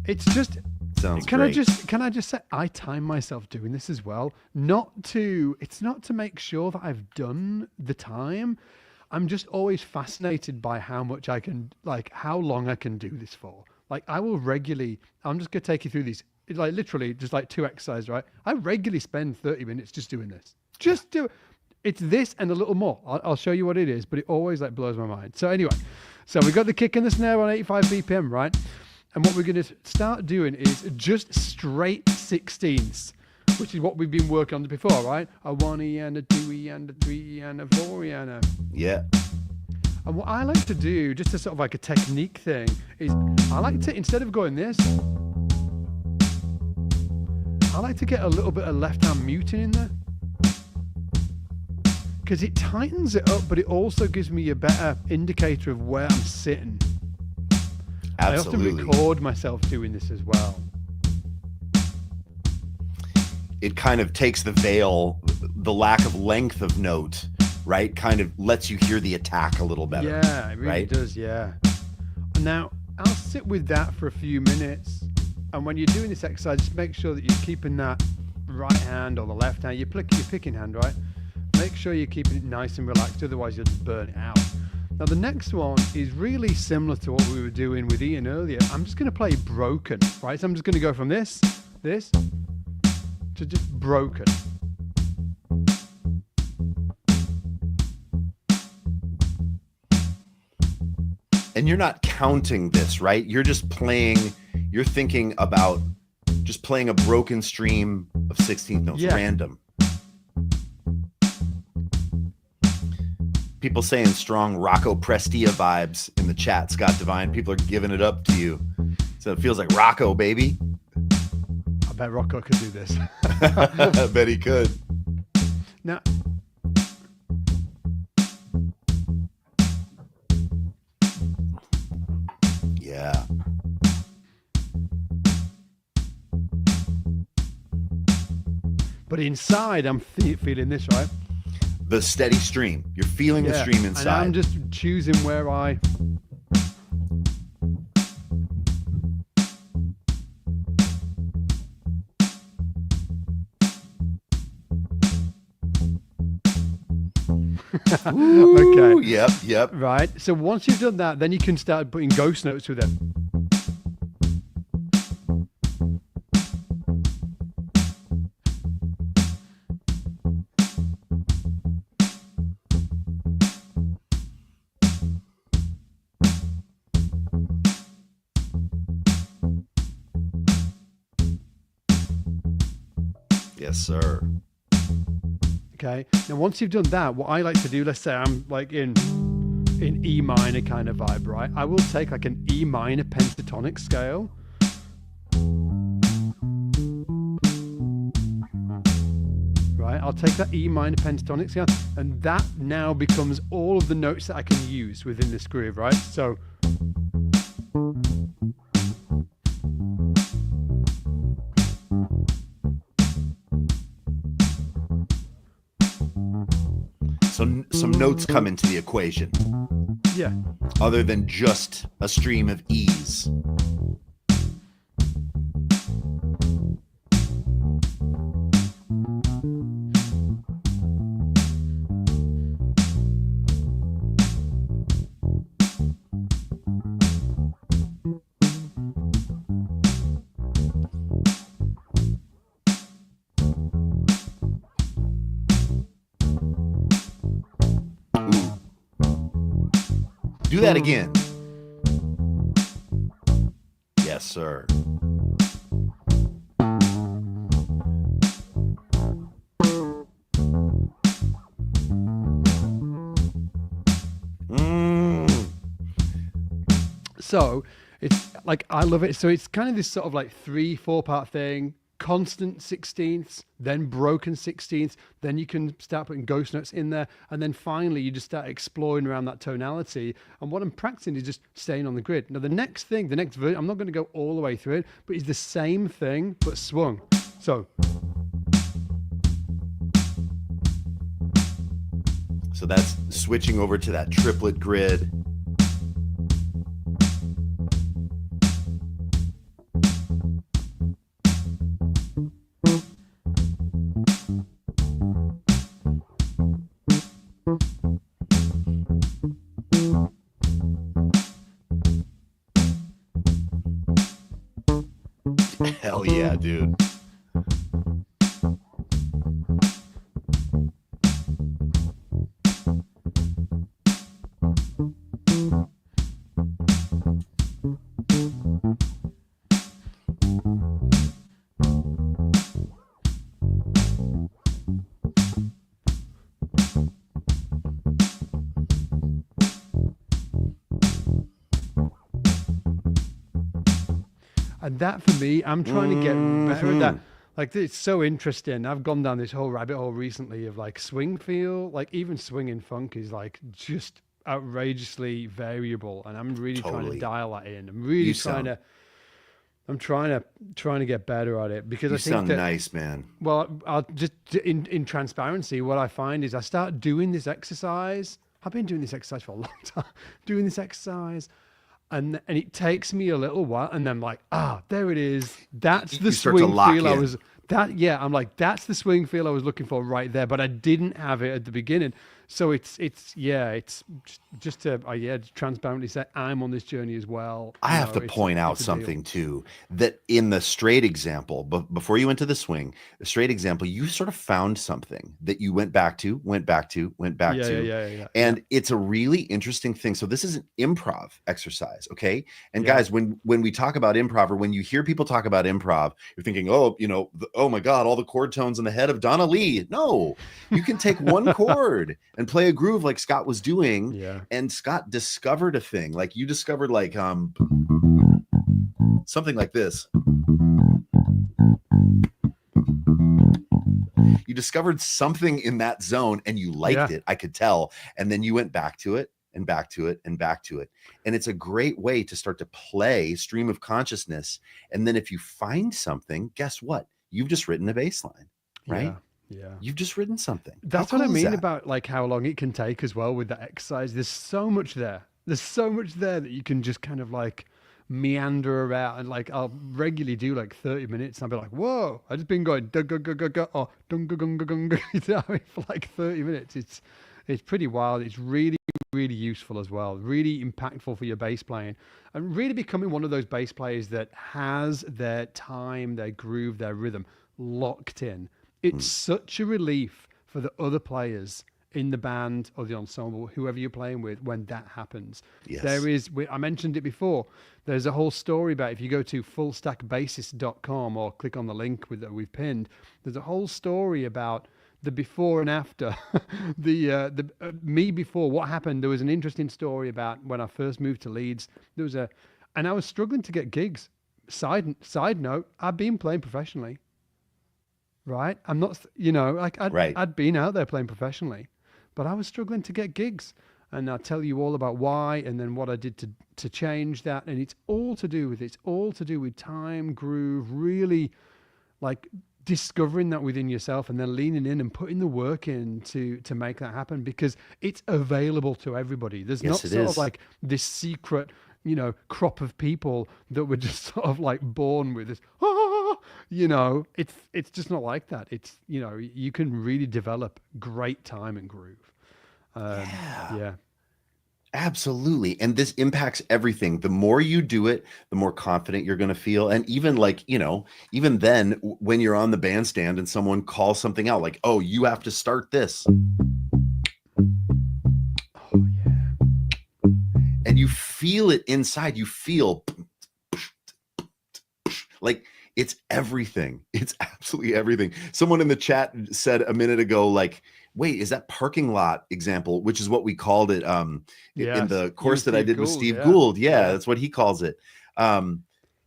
It's just sounds great. Can I just say I time myself doing this as well? It's not to make sure that I've done the time. I'm just always fascinated by how much I can, like how long I can do this for. Like I'm just gonna take you through these. It's like literally just like 2 exercises, right? I regularly spend 30 minutes just doing this. Do it. It's this and a little more. I'll show you what it is, but it always like blows my mind. So anyway, we got the kick and the snare on 85 BPM, right? And what we're going to start doing is just straight 16ths, which is what we've been working on before, right? A 1E and a 2E and a 3E and a 4E and a... Yeah. And what I like to do, just as sort of like a technique thing, is I like to, instead of going this, I like to get a little bit of left hand muting in there. Because it tightens it up, but it also gives me a better indicator of where I'm sitting. Absolutely. I often record myself doing this as well. It kind of takes the veil, the lack of length of note, right? Kind of lets you hear the attack a little better. Yeah, it really does, yeah. Now, I'll sit with that for a few minutes. And when you're doing this exercise, just make sure that you're keeping that right hand or the left hand, your picking hand, right? Make sure you're keeping it nice and relaxed, otherwise you'll just burn it out. Now the next one is really similar to what we were doing with Ian earlier. I'm just going to play broken, right? So I'm just going to go from this, to just broken. And you're not counting this, right? You're just you're thinking about just playing a broken stream of 16th notes, random. People saying strong Rocco Prestia vibes in the chat, Scott Divine. People are giving it up to you. So it feels like Rocco, baby. I bet Rocco could do this. I bet he could. Now, yeah. inside I'm feeling this, right? The steady stream. You're feeling the stream inside. And I'm just choosing where I... Ooh, okay. Yep. Right. So once you've done that, then you can start putting ghost notes with it. Yes, sir. Okay. Now, once you've done that, what I like to do, let's say I'm like in E minor kind of vibe, right? I will take like an E minor pentatonic scale. Right. I'll take that E minor pentatonic scale, and that now becomes all of the notes that I can use within this groove, right? So. Some notes come into the equation. Yeah. Other than just a stream of E's. Do that again. Yes, sir. So it's like, I love it. So it's kind of this sort of like 3-4 part thing. Constant sixteenths, then broken sixteenths, then you can start putting ghost notes in there, and then finally you just start exploring around that tonality. And what I'm practicing is just staying on the grid. Now the next version, I'm not going to go all the way through it, but it's the same thing but swung. So that's switching over to that triplet grid. Hell yeah, dude. And that for me, I'm trying to get better at that. Like, it's so interesting. I've gone down this whole rabbit hole recently of like swing feel, like even swing and funk is like just outrageously variable. And I'm really trying to dial that in. I'm really trying to get better at it, because I think sound nice, man. Well, I'll just in transparency, what I find is I start doing this exercise. I've been doing this exercise for a long time, doing this exercise. And it takes me a little while, and then I'm like, there it is. That's the swing feel I was. I'm like, that's the swing feel I was looking for right there, but I didn't have it at the beginning. So it's just to transparently say I'm on this journey as well. I have to point out something too, that in the straight example, but before you went to the swing, the straight example, you sort of found something that you went back to. And it's a really interesting thing. So this is an improv exercise. Okay. And guys, when we talk about improv, or when you hear people talk about improv, you're thinking, oh my God, all the chord tones in the head of Donna Lee. No, you can take one chord and play a groove like Scott was doing. Yeah. And Scott discovered a thing. Like you discovered like something like this. You discovered something in that zone and you liked it. I could tell. And then you went back to it and back to it and back to it. And it's a great way to start to play stream of consciousness. And then if you find something, guess what? You've just written a bass line, right? Yeah. you've just written something. That's How what I cool is mean that? about like how long it can take as well with that exercise. There's so much there. There's so much there that you can just kind of like meander around, and like I'll regularly do like 30 minutes and I'll be like, whoa, I just been going dug dug dug dug or dung dung dung dung dung, you know what I mean, for like 30 minutes. It's pretty wild. It's really really useful as well. Really impactful for your bass playing, and really becoming one of those bass players that has their time, their groove, their rhythm locked in. It's Mm, such a relief for the other players in the band or the ensemble, whoever you're playing with, when that happens. yes. I mentioned it before, there's a whole story about, if you go to fullstackbassist.com or click on the link that we've pinned, there's a whole story about the before and after. Me before, what happened. There was an interesting story about when I first moved to Leeds. And I was struggling to get gigs. Side note, I've been playing professionally, right? I'm not, like Right. I'd been out there playing professionally, but I was struggling to get gigs. And I'll tell you all about why, and then what I did to change that. And it's all to do with time, groove, really like discovering that within yourself, and then leaning in and putting the work in to make that happen, because it's available to everybody. There's not Yes, it sort of is. like this secret, crop of people that were just sort of like born with this, it's just not like that. It's, you can really develop great time and groove. Yeah. Yeah. Absolutely. And this impacts everything. The more you do it, the more confident you're going to feel. And even like, even then when you're on the bandstand and someone calls something out, like, oh, you have to start this. Oh yeah. And you feel it inside. You feel like it's everything. It's absolutely everything. Someone in the chat said a minute ago, like, wait, is that parking lot example, which is what we called it in Yes. the You and course that I Steve did with Gould. Steve Yeah. Gould. Yeah, Yeah. that's what he calls it.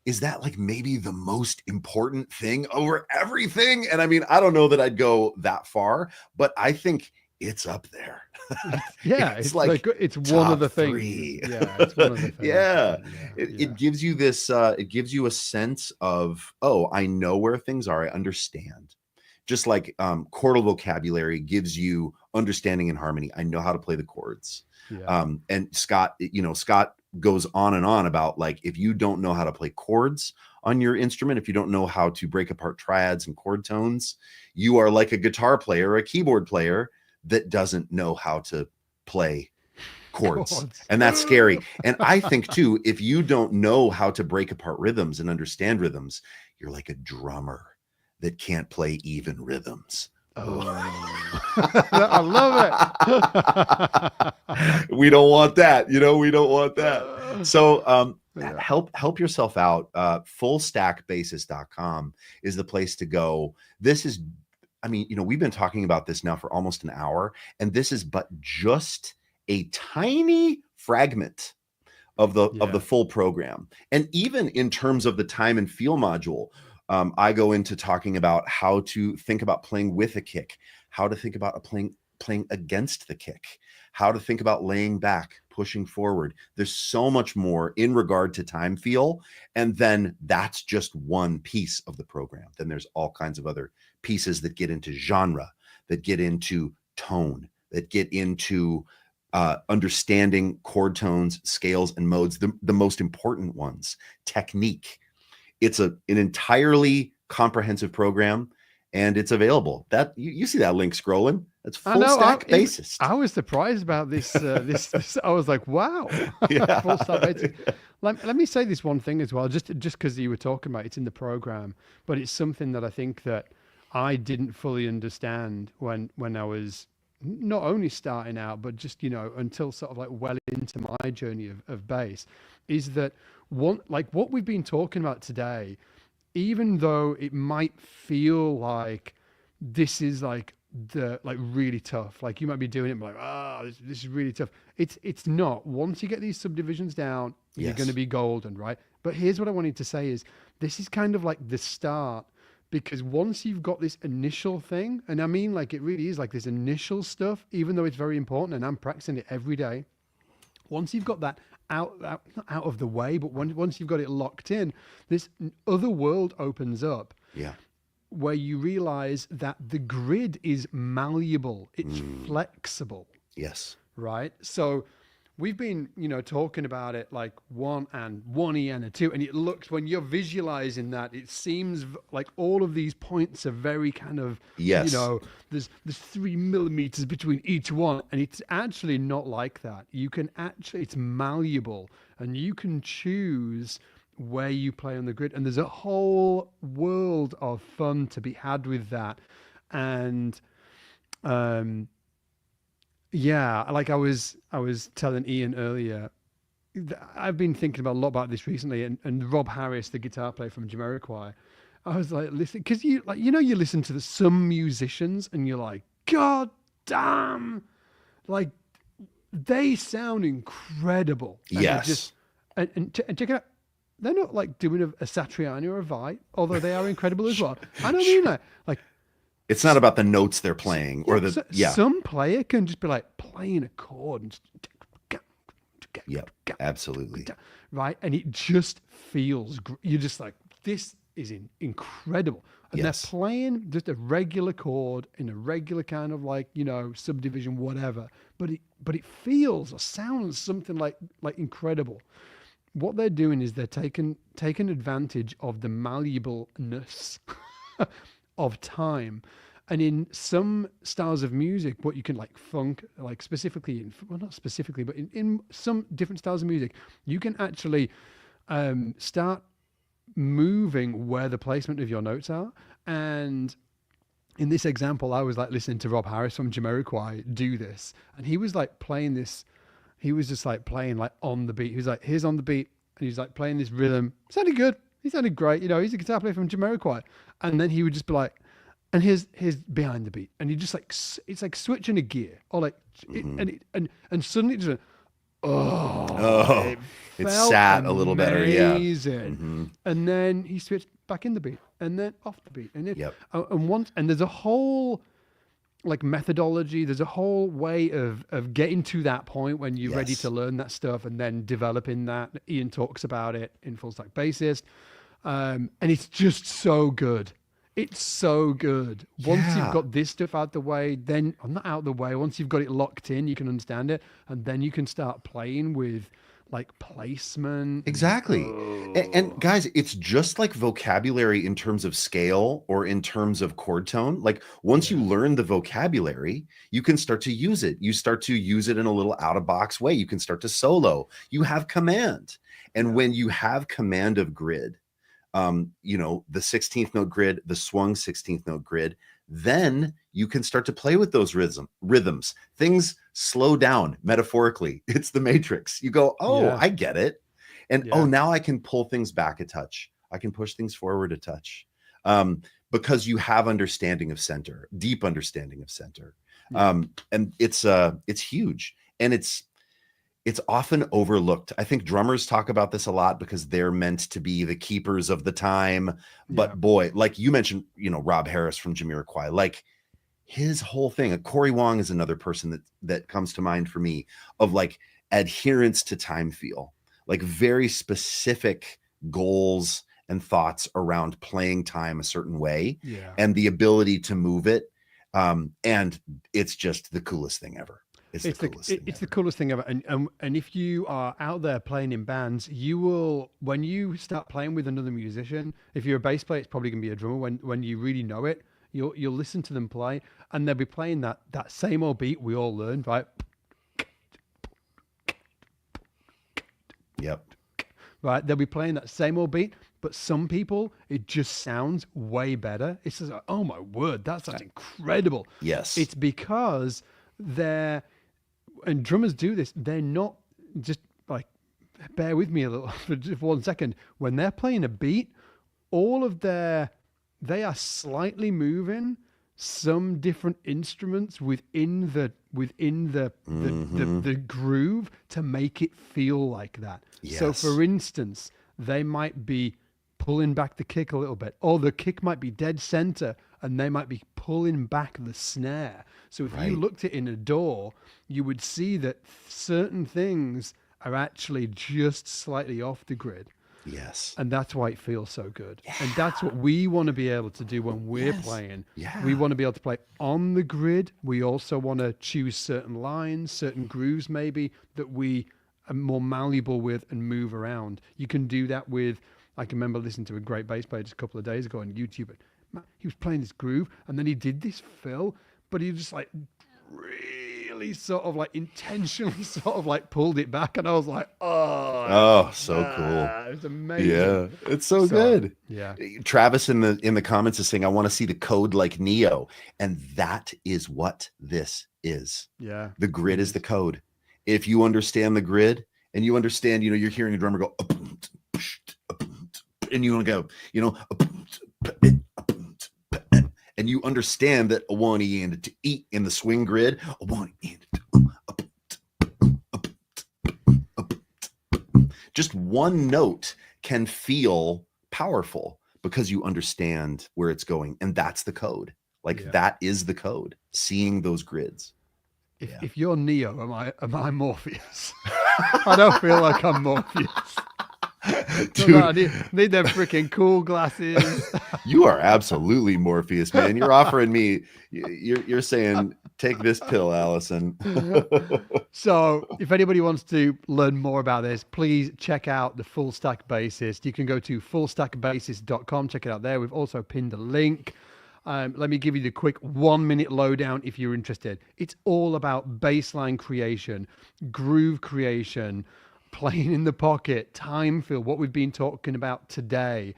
Is that like maybe the most important thing over everything? And I mean, I don't know that I'd go that far, but I think it's up there. It's It's like like it's one of top the things. three. Yeah, it's one of the things. Yeah. Yeah, It yeah, gives you this, it gives you a sense of, oh, I know where things are. I understand. Just like chordal vocabulary gives you understanding and harmony. I know how to play the chords. yeah, And Scott goes on and on about, like, if you don't know how to play chords on your instrument, if you don't know how to break apart triads and chord tones, you are like a guitar player or a keyboard player that doesn't know how to play chords. chords. And that's scary. And I think too, if you don't know how to break apart rhythms and understand rhythms, you're like a drummer that can't play even rhythms. Oh, I love it. We don't want that. We don't want that. So Yeah, help yourself out. Fullstackbasis.com is the place to go. This is, I mean, we've been talking about this now for almost an hour, and this is but just a tiny fragment of the yeah, full program. And even in terms of the time and feel module, I go into talking about how to think about playing with a kick, how to think about playing against the kick, how to think about laying back, pushing forward. There's so much more in regard to time feel. And then that's just one piece of the program. Then there's all kinds of other pieces that get into genre, that get into tone, that get into understanding chord tones, scales, and modes, the most important ones, technique. It's an entirely comprehensive program, and it's available. That you see that link scrolling. That's I Full know. Stack Bassist. I was surprised about this. This I was like, wow, Yeah. full stop basis. Let me say this one thing as well, just because you were talking about it's in the program, but it's something that I think that I didn't fully understand when I was not only starting out, but just until sort of like well into my journey of bass, is that what we've been talking about today, even though it might feel like this is like the like really tough, like you might be doing it like, this is really tough. It's not. Once you get these subdivisions down, you're Yes. going to be golden, right? But here's what I wanted to say is this is kind of like the start, because once you've got this initial thing, and I mean like it really is like this initial stuff, even though it's very important and I'm practicing it every day, once you've got that not out of the way, but once you've got it locked in, this other world opens up Yeah. where you realize that the grid is malleable, it's flexible, Yes. right? So we've been, talking about it like 1E and a 2, and it looks, when you're visualizing that, it seems like all of these points are very kind of, Yes. there's 3 millimeters between each one, and it's actually not like that. You can actually, it's malleable, and you can choose where you play on the grid, and there's a whole world of fun to be had with that. And yeah, like I was telling Ian earlier, I've been thinking about a lot about this recently, and Rob Harris, the guitar player from Jamiroquai, I was like, listen, because you listen to some musicians and you're like, God damn, like they sound incredible. And they're Yes. and check it out. They're not like doing a Satriani or a Vi, although they are incredible as well. I don't mean that. Like, It's not about the notes they're playing or the some player can just be like playing a chord and Yep, absolutely. right, and it just feels you're just like, this is incredible, and Yes. they're playing just a regular chord in a regular kind of like subdivision whatever, but it feels or sounds something like incredible. What they're doing is they're taking advantage of the malleableness of time. And in some styles of music, what you can like funk, like specifically not specifically, but in some different styles of music, you can actually start moving where the placement of your notes are. And in this example, I was like listening to Rob Harris from Jamiroquai do this, and he was like playing this. He was just like playing like on the beat. He was like, here's on the beat, and he's like playing this rhythm. It sounded good. He sounded great. He's a guitar player from Jamiroquai. And then he would just be like, and here's behind the beat, and he just like, it's like switching a gear, or like, and suddenly it just went, It felt sat a little better, yeah. amazing. And then he switched back in the beat, and then off the beat, and then Yep. and there's a whole like methodology. There's a whole way of getting to that point when you're ready Yes. to learn that stuff, and then developing that. Ian talks about it in Full Stack Bassist, and it's just so good. It's so good. Once Yeah. you've got this stuff out the way, then I'm not out the way. Once you've got it locked in, you can understand it, and then you can start playing with like placement. Exactly. And guys, it's just like vocabulary in terms of scale or in terms of chord tone. Like once you learn the vocabulary, you can start to use it. You start to use it in a little out of box way. You can start to solo. You have command. And when you have command of grid, the 16th note grid, the swung 16th note grid, then you can start to play with those rhythms. Things slow down metaphorically. It's the matrix. You go, I get it. And now I can pull things back a touch. I can push things forward a touch. Because you have understanding of center, deep understanding of center. And it's huge. And it's often overlooked. I think drummers talk about this a lot because they're meant to be the keepers of the time. But boy, like you mentioned, Rob Harris from Jamiroquai, like his whole thing. Corey Wong is another person that comes to mind for me of like adherence to time feel, like very specific goals and thoughts around playing time a certain way and the ability to move it. And it's just the coolest thing ever. It's the coolest thing ever. And if you are out there playing in bands, you will, when you start playing with another musician, if you're a bass player, it's probably going to be a drummer. When you really know it, you'll listen to them play, and they'll be playing that same old beat we all learned, right? Yep. Right. They'll be playing that same old beat, but some people, it just sounds way better. It's just like, oh my word, that sounds incredible. Yes. It's because and drummers do this, they're not just like, bear with me a little for just 1 second. When they're playing a beat, they are slightly moving some different instruments within the groove to make it feel like that. Yes. So for instance, they might be pulling back the kick a little bit, or the kick might be dead center and they might be pulling back the snare. So if you looked at it in a DAW, you would see that certain things are actually just slightly off the grid. Yes. And that's why it feels so good. Yeah. And that's what we want to be able to do when we're playing. Yeah. We want to be able to play on the grid. We also want to choose certain lines, certain grooves maybe that we are more malleable with and move around. You can do that with, I can remember listening to a great bass player just a couple of days ago on YouTube. He was playing this groove and then he did this fill, but he just like really sort of like intentionally sort of like pulled it back, and I was like, so cool. It's amazing. Yeah, it's so good. Yeah. Travis in the comments is saying, I want to see the code like Neo, and that is what this is. Yeah, the grid is the code. If you understand the grid and you understand, you're hearing a drummer go, and you want to go, and you understand that a 1 E and a 2 E in the swing grid, a 1 E and just one note can feel powerful because you understand where it's going, and that's the code. That is the code. Seeing those grids. If you're Neo, am I Morpheus? I don't feel like I'm Morpheus. Dude, no, I need them freaking cool glasses. You are absolutely Morpheus, man. You're offering me. You're saying, take this pill, Allison. So, if anybody wants to learn more about this, please check out the Full Stack Bassist. You can go to fullstackbassist.com. Check it out there. We've also pinned a link. Let me give you the quick 1 minute lowdown if you're interested. It's all about bassline creation, groove creation, playing in the pocket, time fill, what we've been talking about today.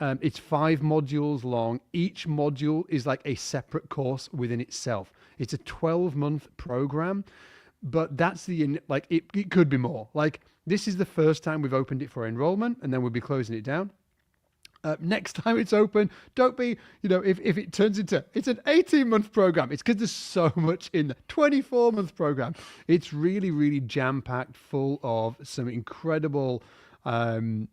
It's 5 modules long. Each module is like a separate course within itself. It's a 12-month program, but that's it could be more. Like, this is the first time we've opened it for enrollment, and then we'll be closing it down. Next time it's open, don't be, if it turns into, it's an 18-month program. It's because there's so much in the 24-month program. It's really, really jam-packed full of some incredible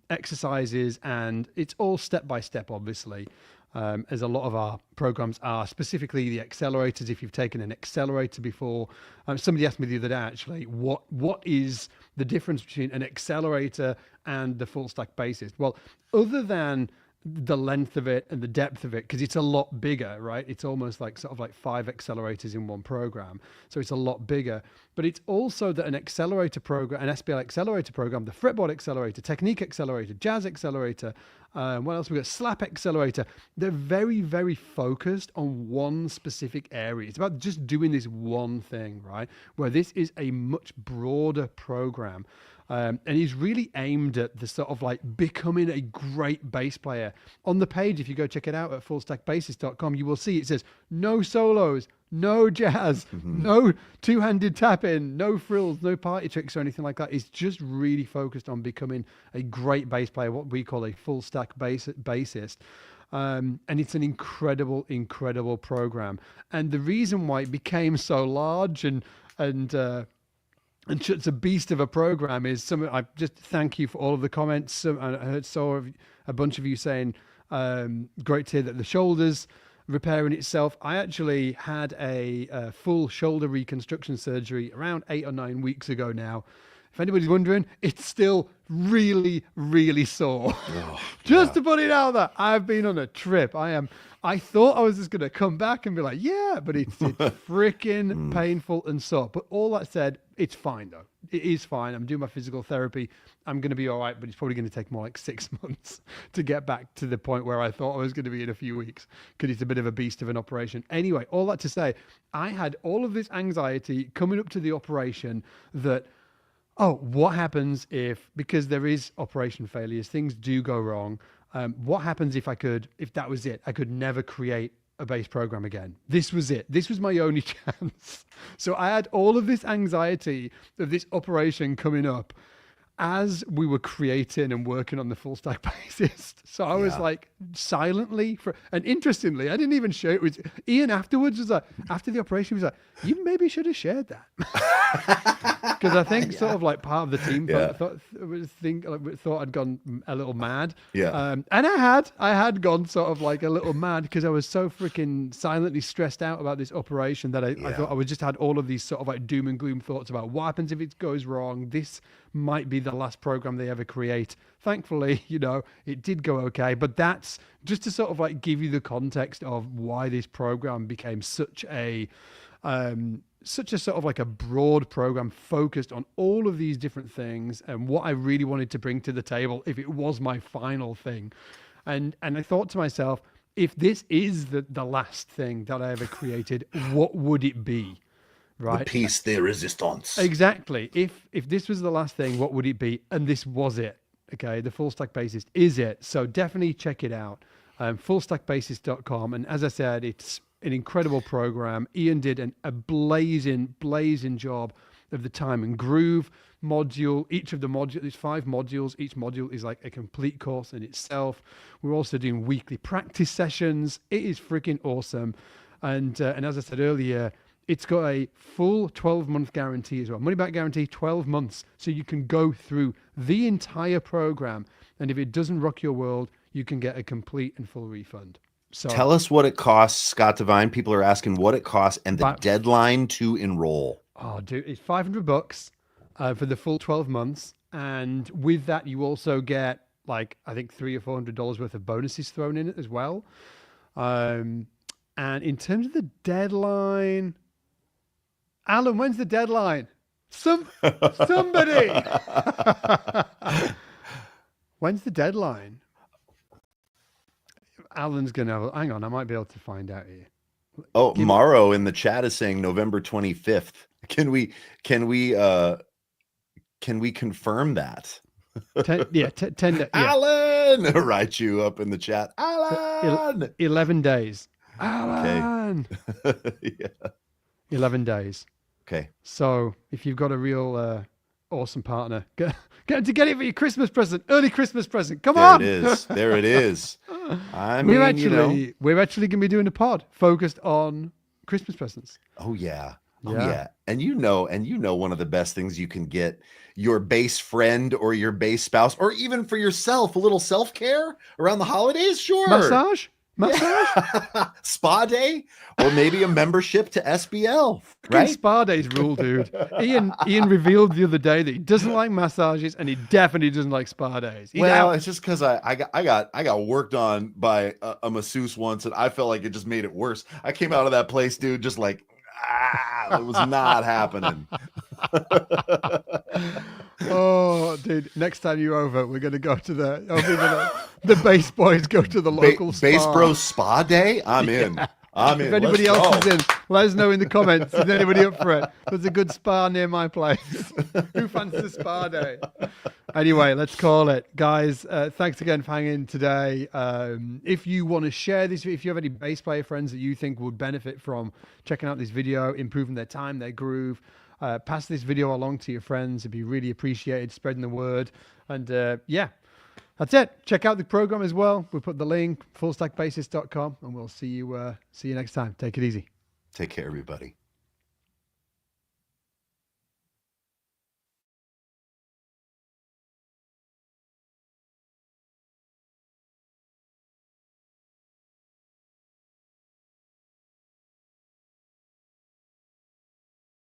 exercises, and it's all step-by-step, obviously, as a lot of our programs are, specifically the accelerators. If you've taken an accelerator before, somebody asked me the other day, actually, what is the difference between an accelerator and the full stack bassist? Well, other than the length of it and the depth of it, because it's a lot bigger, right? It's almost like sort of like 5 accelerators in one program. So it's a lot bigger, but it's also that an accelerator program, an SPL accelerator program, the fretboard accelerator, technique accelerator, jazz accelerator, what else we got? Slap accelerator. They're very, very focused on one specific area. It's about just doing this one thing, right? Where this is a much broader program. And he's really aimed at the sort of like becoming a great bass player. On the page, if you go check it out at fullstackbassist.com, you will see it says no solos, no jazz, no two-handed tapping, no frills, no party tricks or anything like that. It's just really focused on becoming a great bass player, what we call a full stack bassist. And it's an incredible, incredible program. And the reason why it became so large and it's a beast of a program is I just thank you for all of the comments. I saw a bunch of you saying, great to hear that the shoulder's repairing itself. I actually had a full shoulder reconstruction surgery around 8 or 9 weeks ago now. If anybody's wondering, it's still really, really sore. Just to put it out there, I've been on a trip. I thought I was just going to come back and be like, yeah, but it's freaking painful and sore. But all that said, it's fine though. It is fine. I'm doing my physical therapy. I'm going to be all right, but it's probably going to take more like 6 months to get back to the point where I thought I was going to be in a few weeks, because it's a bit of a beast of an operation. Anyway, all that to say, I had all of this anxiety coming up to the operation that, what happens because there is operation failures, things do go wrong. What happens if that was it? I could never create a bass program again. This was it. This was my only chance. So I had all of this anxiety of this operation coming up as we were creating and working on the full stack bassist. So I was like silently and interestingly, I didn't even share it with Ian afterwards. Was like, after the operation, he was like, you maybe should have shared that. Because I think sort of like part of the team Yeah. thought I'd gone a little mad. Yeah. And I had gone sort of like a little mad because I was so freaking silently stressed out about this operation that I thought I would just had all of these sort of like doom and gloom thoughts about what happens if it goes wrong. This might be the last program they ever create. Thankfully, it did go okay, but that's just to sort of like give you the context of why this program became such a sort of like a broad program focused on all of these different things and what I really wanted to bring to the table if it was my final thing. And I thought to myself, if this is the last thing that I ever created, what would it be? Right? The piece de resistance. Exactly. If this was the last thing, what would it be? And this was it. Okay, the Full Stack Bassist is it. So definitely check it out. Fullstackbassist.com. And as I said, it's an incredible program. Ian did a blazing job of the time and groove module. Each of the modules, there's 5 modules. Each module is like a complete course in itself. We're also doing weekly practice sessions. It is freaking awesome. And as I said earlier, it's got a full 12-month guarantee as well. Money back guarantee, 12 months. So you can go through the entire program. And if it doesn't rock your world, you can get a complete and full refund. So tell us what it costs, Scott Devine. People are asking what it costs and the deadline to enroll. Oh, dude, it's $500 for the full 12 months. And with that, you also get like, I think $300 or $400 worth of bonuses thrown in it as well. And in terms of the deadline, Alan, when's the deadline? Somebody. When's the deadline? Alan's gonna hang on. I might be able to find out here. Oh, Morrow in the chat is saying November 25th. Can we confirm that? 10 Alan, write you up in the chat. Alan, 11 days. Alan, okay. Yeah. 11 days. Okay. So if you've got a real awesome partner, get him to get it for your Christmas present, early Christmas present. Come on. There it is. We're actually going to be doing a pod focused on Christmas presents. Oh yeah. And one of the best things you can get your bass friend or your bass spouse, or even for yourself, a little self-care around the holidays. Sure. Massage? Yeah. Spa day, or maybe a membership to SBL, right? Spa days rule, dude. Ian revealed the other day that he doesn't like massages and he definitely doesn't like spa days. It's just because I got worked on by a masseuse once, and I felt like it just made it worse. I came out of that place, dude, just like it was not happening. Oh, dude! Next time you're over, we're gonna go to the bass boys go to the local spa. Bass Bros Spa Day. I'm in. If anybody else is in, let us know in the comments. Is anybody up for it? There's a good spa near my place. Who fancies a spa day? Anyway, let's call it, guys. Thanks again for hanging today. If you want to share this, if you have any bass player friends that you think would benefit from checking out this video, improving their time, their groove, pass this video along to your friends. It'd be really appreciated, spreading the word. And that's it. Check out the program as well. We'll put the link, fullstackbassist.com, and we'll see you next time. Take it easy. Take care, everybody.